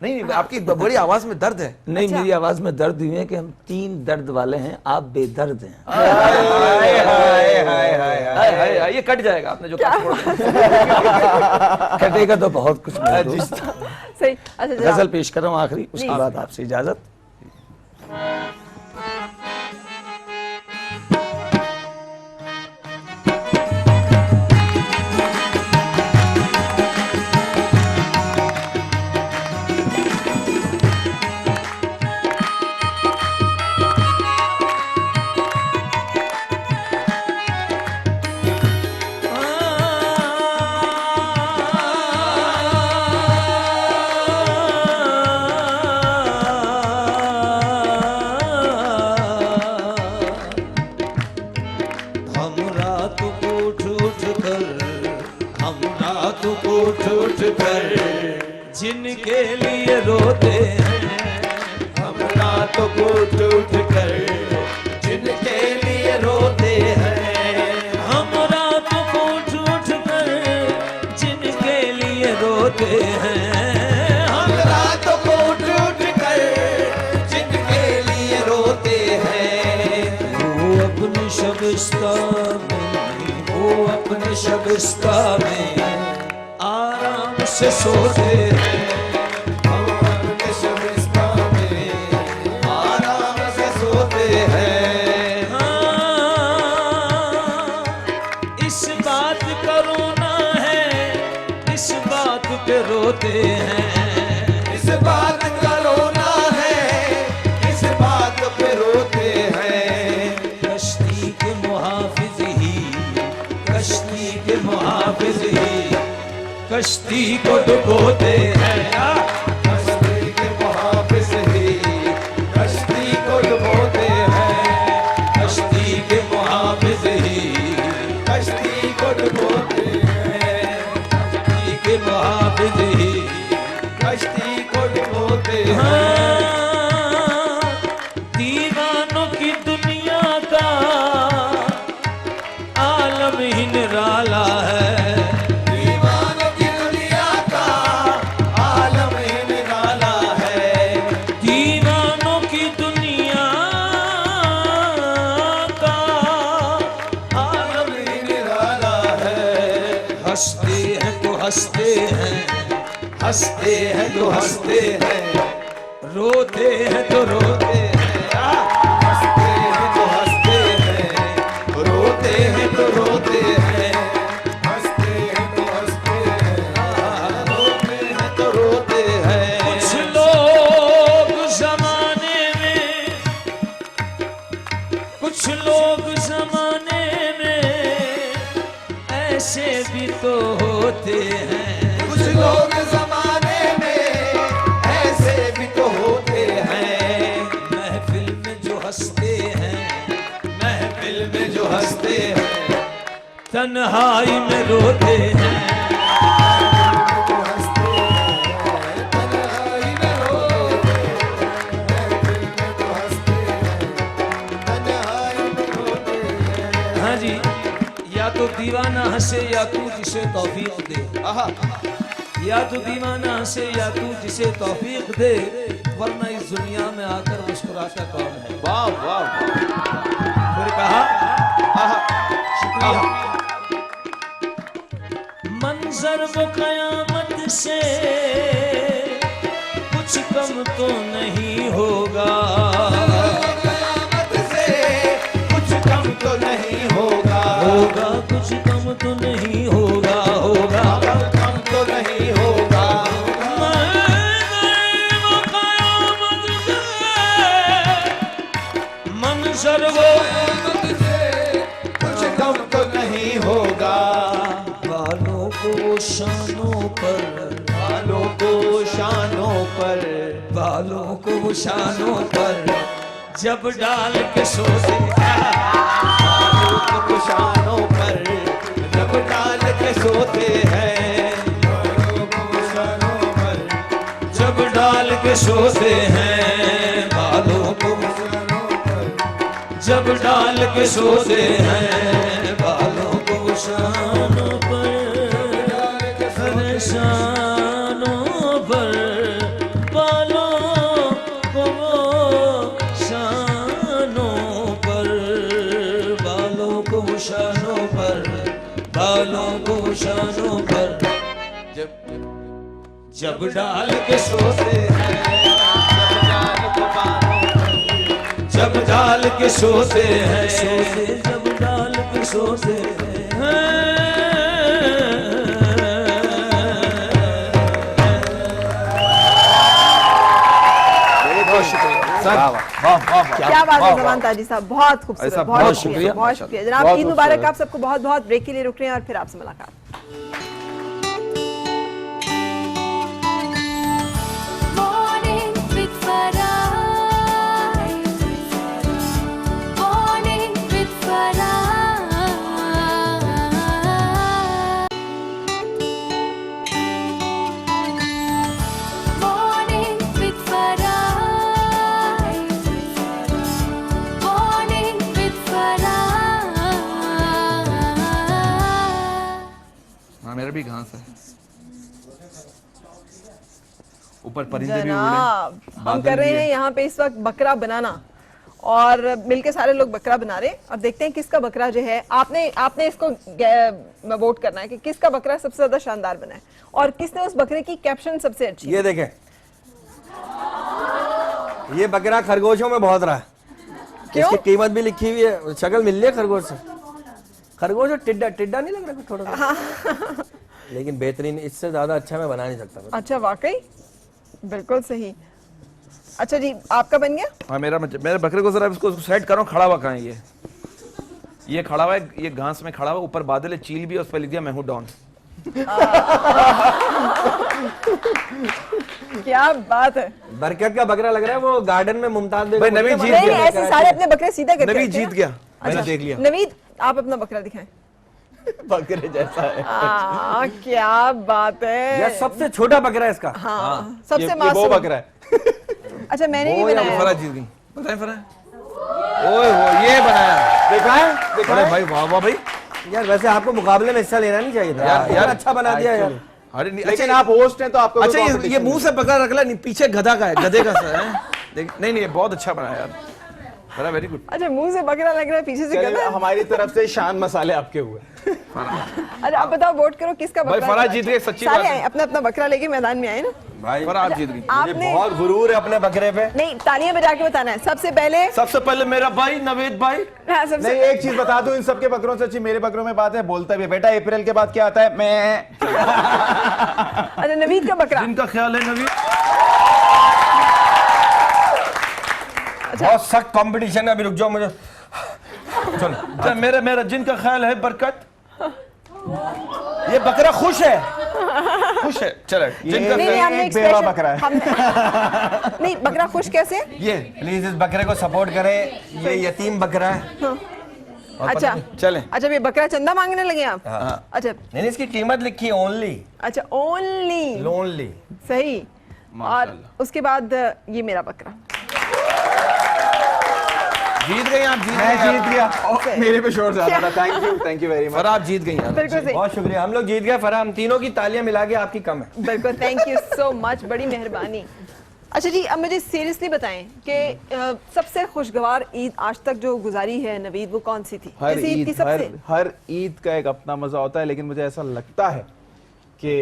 नहीं आपकी बड़ी आवाज में दर्द है। नहीं, अच्छा। मेरी आवाज में दर्द हुई है कि हम 3 दर्द वाले हैं, आप बेदर्द हैं। हाय हाय हाय, ये कट जाएगा आपने जो कट छोड़ा। कटेगा तो बहुत कुछ मेरे दोस्त। सही। अच्छा गजल जनाब, पेश कर रहा हूँ आखिरी, उसके जी। बाद आपसे इजाजत। हम रात को उठ कर, हम रात को उठ कर जिनके लिए रोते हैं, हम रात को उठ कर जिनके लिए रोते हैं, वो अपने शबिस्ता में आराम से सोते हैं, हम अपने शबिस्ता में आराम से सोते हैं। हाँ, इस बात का रोना है, इस बात पे रोते हैं, इस बात का रोना है, इस बात पे रोते हैं। कश्ती के मुहाफिज ही, कश्ती के मुहाफिज ही कश्ती को डुबोते हैं। कश्ती के मुहाफिज ही कश्ती को डुबोते हैं, कश्ती के मुहाफिज ही, कश्ती को डुबोते हैं, कश्ती के मुहाफिज ही कश्ती को डुबोते हैं। हाँ, दीवानों की दुनिया का आलम ही निराला है, दीवानों की दुनिया का आलम ही निराला है, दीवानों की दुनिया का आलम ही निराला है। हंसते हैं तो हंसते हैं, हंसते हैं तो हंसते हैं, रोते हैं तो रोते हैं, हंसते हैं तो हंसते हैं, रोते हैं तो रोते हैं, हंसते हैं तो हंसते हैं, रोते हैं तो रोते हैं। कुछ लोग जमाने में, कुछ लोग जमाने में ऐसे भी तो होते हैं, कुछ लोग जमाने में ऐसे भी तो होते हैं। महफिल में जो हंसते हैं, महफिल में जो हंसते हैं, तन्हाई में रोते हैं, जो हंसते हैं, तन्हाई में रोते हैं। महफिल में जो हंसते हैं, तन्हाई में रोते हैं। हाँ जी, या तो दीवाना हंसे या तू जिसे तौफीक दे, आहा, या तो दीवाना हंसे या तू जिसे तौफीक दे, वरना इस दुनिया में आकर मुस्कुराता कौन है। वाह वाह वाह, फिर कहा आहा, शुक्रिया, मंजर वो कयामत से कुछ कम तो नहीं होगा, कयामत से कुछ कम तो नहीं होगा, होगा कुछ कम तो नहीं होगा, होगा कम तो नहीं होगा। मंजर वो कुछ कम तो नहीं होगा। बालों को शानों पर, बालों को शानों पर, बालों को शानों पर जब डाल के सोते, बालों को शानों पर जब डाल के सोते हैं, बालों को शानों पर जब डाल के सोते हैं, बालों को जब डाल के सोते हैं, बालों को शानों पर, अरे शानों पर, बालों को शानों पर, बालों को शानों पर, बालों को शानों पर जब डाल के सोते हैं, जब डाल के सोते हैं, सोते जब डाल के सोते हैं। बहुत शुक्रिया सर, वाह वाह, क्या बात है जमान ताजी साहब, बहुत खूबसूरत, ऐसा बहुत बहुत शुक्रिया, शुक्रिया, बहुत शुक्रिया जनाब। बहुत ईद मुबारक खूबसूरत। आप सबको, बहुत बहुत ब्रेक के लिए रुक रहे हैं और फिर आपसे मुलाकात। Morning with Farah, morning with Farah. Morning with Farah, morning with Farah. हाँ मेरा भी घास है, ऊपर परिंदे भी उड़े, जनाब हम बादल कर रहे भी है। हैं यहाँ पे इस वक्त बकरा बनाना, और मिलके सारे लोग बकरा बना रहे हैं और देखते हैं किसका बकरा जो है आपने इसको वोट करना है कि किसका बकरा सबसे ज्यादा शानदार बना है और किसने उस बकरे की कैप्शन सबसे अच्छी। ये देखें, ये बकरा खरगोशों में बहुत रहा है। क्यों? इसकी कीमत भी लिखी हुई है, शक्ल मिल रही है खरगोश से। खरगोश और टिड्डा टिड्डा नहीं लग रहा थोड़ा सा? लेकिन बेहतरीन, इससे ज्यादा अच्छा मैं बना नहीं सकता। अच्छा, वाकई बिल्कुल सही। अच्छा जी, आपका बन गया? हाँ, मेरे बकरे को जरा इसको सेट करो। खड़ा हुआ कहाँ है ये खड़ा हुआ है, ये घास में खड़ा हुआ, ऊपर बादल है, चील भी है, उस पर लिख दिया मैं हूँ डॉन। क्या बात है। बरकत का बकरा लग रहा है वो गार्डन में मुमताज भाई नवीद जीत नहीं, गया। ऐसे सारे अपने बकरे सीधा करके नवीद रखते हैं जीत ना। गया, मैंने अच्छा, देख लिया। नवीद आप अपना बकरा दिखाएं। बकरे जैसा है। क्या बात है। यह सबसे छोटा बकरा है इसका। हाँ, सबसे ये मासूम। वो बकरा है। अच्छा, मैंने भी बनाया। फरा जीत गई, बताएं फरा। ओए हो, ये बनाया, देखा है? अरे भाई वाह वाह भाई। यार वैसे आपको मुकाबले में हिस्सा लेना नहीं चाहिए था यार, अच्छा बना दिया यार। अरे नहीं, लेकिन आप होस्ट हैं तो आपको अच्छा ये मुंह से पकड़ा रख ला, नहीं पीछे गधा का है, गधे का सा है। नहीं नहीं, ये बहुत अच्छा बनाया यार, बड़ा वेरी गुड। अच्छा, मुंह से बकरा लग रहा है, पीछे से गधा है। हमारी तरफ से शान मसाले आपके हुए। अच्छा, आप बताओ वोट करो किसका बकरा। भाई फराज जीत गए, सच्ची बात सारे है। आए, अपना अपना बकरा लेके मैदान में आए ना। भाई फराज जीत गई। मुझे आपने बहुत गुरूर है अपने बकरे पे। नहीं, तालियां बजा के बताना है। सबसे पहले मेरा भाई नवीद भाई। हाँ, सबसे नहीं, एक चीज बता दूं, इन सबके बकरों से अच्छी मेरे बकरों में बात है, बोलता भी है, बेटा अप्रैल के बाद क्या आता है? मैं। अच्छा, नवीद का बकरा। जिनका ख्याल है नवीद। बहुत सख्त कंपटीशन है, अभी रुक जाओ मुझे। चल मेरा जिनका ख्याल है बरकत। ये बकरा खुश है, खुश है। चलो जिनका नहीं, हमने एक बेवा बकरा है। नहीं, बकरा खुश कैसे? ये प्लीज इस बकरे को सपोर्ट करें, ये यतीम बकरा है। अच्छा चलें। अच्छा, ये बकरा चंदा मांगने लगे आप? हाँ। अच्छा नहीं, इसकी कीमत लिखी ओनली। अच्छा, ओनली लोनली। सही। और उसके बाद ये मेरा बकरा। जीत गई आप, मैं जीत गया। मेरे पे शोर ज्यादा था। Thank you very much. और आप जीत गई यार। बिल्कुल सही। बहुत शुक्रिया, हम लोग जीत गए। फरा, हम तीनों की तालियां मिला के आपकी कम है। बिल्कुल, थैंक यू सो मच, बड़ी मेहरबानी। अच्छा जी, अब मुझे सीरियसली बताएं कि सबसे खुशगवार ईद आज तक जो गुजारी है नवीद, वो कौन सी थी? हर इस ईद की ईद सबसे हर ईद का एक अपना मजा होता है, लेकिन मुझे ऐसा लगता है कि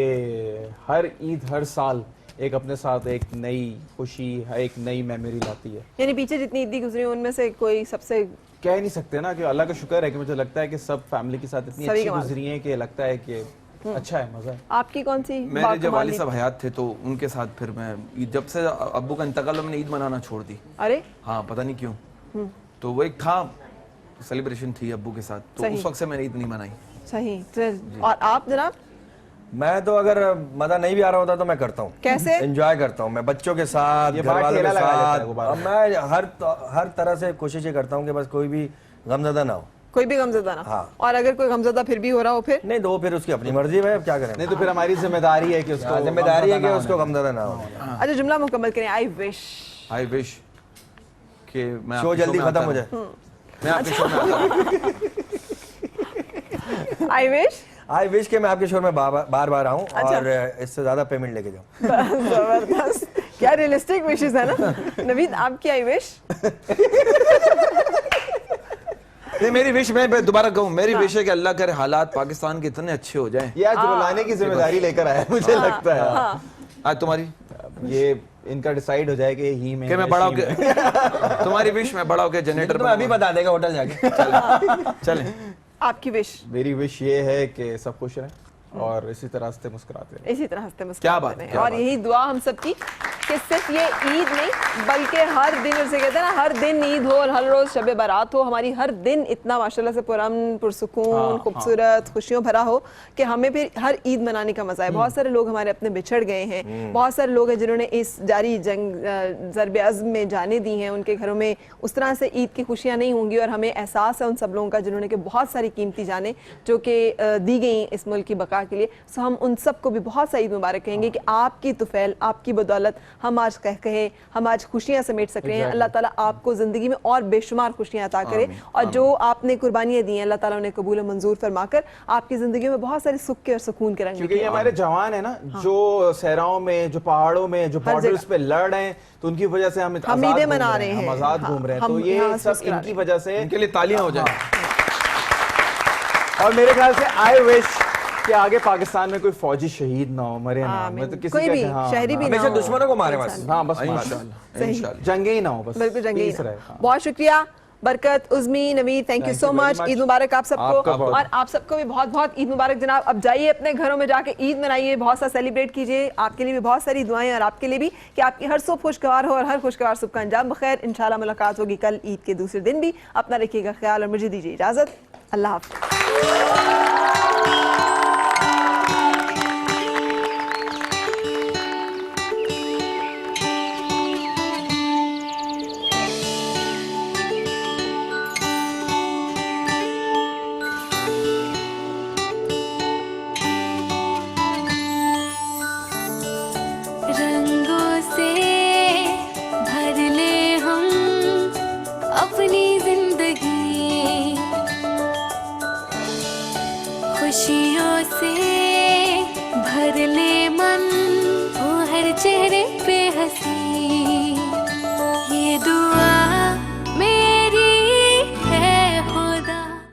हर ईद हर साल एक अपने साथ एक नई खुशी, एक नई मेमोरी लाती है। यानी पीछे जितनी ईदी गुजरी उनमें से कोई सबसे कह नहीं सकते ना, कि अल्लाह का शुक्र है कि मुझे लगता है कि सब फैमिली के साथ इतनी सभी अच्छी कमाल। गुजरी है कि लगता है कि अच्छा है, मजा है। आपकी कौन सी? मेरे जब वाली साहब हयात थे तो उनके साथ फिर मैं जब से अब्बू का इंतकाल, मैंने ईद मनाना छोड़ दी। अरे हाँ, पता नहीं क्यों। तो वो एक था सेलिब्रेशन थी अब्बू के साथ, तो उस वक्त से मैंने ईद नहीं मनाई। सही। और आप जनाब? मैं तो अगर मजा नहीं भी आ रहा होता तो मैं करता हूँ। कैसे? एंजॉय करता हूँ मैं, बच्चों के साथ, घर वालों के साथ। अब मैं हर तरह से कोशिश करता हूँ कि बस कोई भी गमज़दा ना हो। कोई भी गमज़दा ना? हाँ। और अगर कोई गमज़दा फिर भी हो रहा हो फिर? नहीं, तो फिर उसकी अपनी मर्जी है, क्या करें। नहीं तो फिर हमारी जिम्मेदारी है कि उसको जिम्मेदारी है कि उसको गमज़दा ना हो। अच्छा, जुमला मुकम्मल करें। आई विश कि मैं शो जल्दी खत्म हो जाए। मैं आपके शो में आई विश के मैं आपके शो में बार बार आऊं। अच्छा। और इससे ज्यादा पेमेंट लेके जाऊं। जबरदस्त, क्या रियलिस्टिक विशेस है ना। नवीद, आपकी आई विश? नहीं, मेरी विश, मैं दोबारा कहूँ, मेरी विश है कि अल्लाह करे हालात पाकिस्तान के इतने अच्छे हो जाएं। ये आज रुलाने की जिम्मेदारी लेकर आया मुझे लगता है। आज तुम्हारी ये इनका डिसाइड हो जाए कि ही में कि मैं बड़ा होके तुम्हारी विश मैं बड़ा होके जनरेटर तो अभी बता देगा होटल जाके। चलें। आपकी विश? मेरी विश ये है कि सब खुश रहें और इसी तरह हंसते मुस्कुराते रहें। इसी तरह हंसते मुस्कुराते क्या बात, रहें। और यही दुआ हम सबकी कि सिर्फ ये ईद नहीं बल्कि हर दिन, उसे कहते हैं ना, हर दिन ईद हो और हर रोज शब बारात हो, हमारी हर दिन इतना माशाल्लाह से पुरअमन, पुरसुकून, खूबसूरत, खुशियों भरा हो कि हमें फिर हर ईद मनाने का मजा है। बहुत सारे लोग हमारे अपने बिछड़ गए हैं, बहुत सारे लोग हैं जिन्होंने इस जारी जंग ज़र्ब अज़्म में जाने दी हैं, उनके घरों में उस तरह से ईद की खुशियाँ नहीं होंगी। और हमें एहसास है उन सब लोगों का जिन्होंने कि बहुत सारी कीमती जाने जो कि दी गई इस मुल्क की बका के लिए। सो हम उन सबको भी बहुत सा ईद मुबारक कहेंगे कि आपकी तुफैल, आपकी बदौलत हम आज कहे हम आज खुशियां समेट सक रहे हैं। अल्लाह ताला आपको ज़िंदगी में और बेशुमार खुशियां अता करे और जो आपने कुर्बानियाँ दी हैं अल्लाह ताला उन्हें कबूल और मंजूर फरमाकर आपकी ज़िंदगी में बहुत सारे सुख के और सुकून के रंग क्योंकि ये हमारे जवान है ना, जो सहराओं में, जो पहाड़ों में, जो बॉर्डर्स पे लड़ रहे हैं, तो उनकी वजह से हम ईदें मना रहे हैं, हम आजाद घूम रहे हैं, तो ये सब इनकी वजह से, इनके लिए तालियां हो जाए। और मेरे ख्याल से आई विश कि आगे पाकिस्तान में कोई फौजी शहीद ना हो, मरे ना, मतलब किसी कोई भी शहरी भी ना हो, दुश्मनों को मारे बस। हाँ बस इंशाल्लाह जंगे ही ना हो, बस बिल्कुल जंगे ही peace ना रहे। हो। बहुत शुक्रिया Barkat, Uzmi, Naveed, thank you so much. Eid मुबारक आप सबको, और आप सबको भी बहुत बहुत ईद मुबारक जनाब। अब जाइए अपने घरों में जाके ईद मनाइए, बहुत सा सेलिब्रेट कीजिए। आपके लिए भी बहुत सारी दुआएं और आपके लिए भी कि आपकी हर सुबह खुशगवार हो और हर खुशगवार सुबह का अंजाम बखैर। इंशाल्लाह मुलाकात होगी कल ईद के दूसरे दिन भी। अपना रखिएगा ख्याल और मुझे दीजिए इजाजत। अल्लाह हाफ़िज़। रंगों से भर ले हम अपनी जिंदगी, खुशियों से भर ले मन, वो हर चेहरे पे हंसी।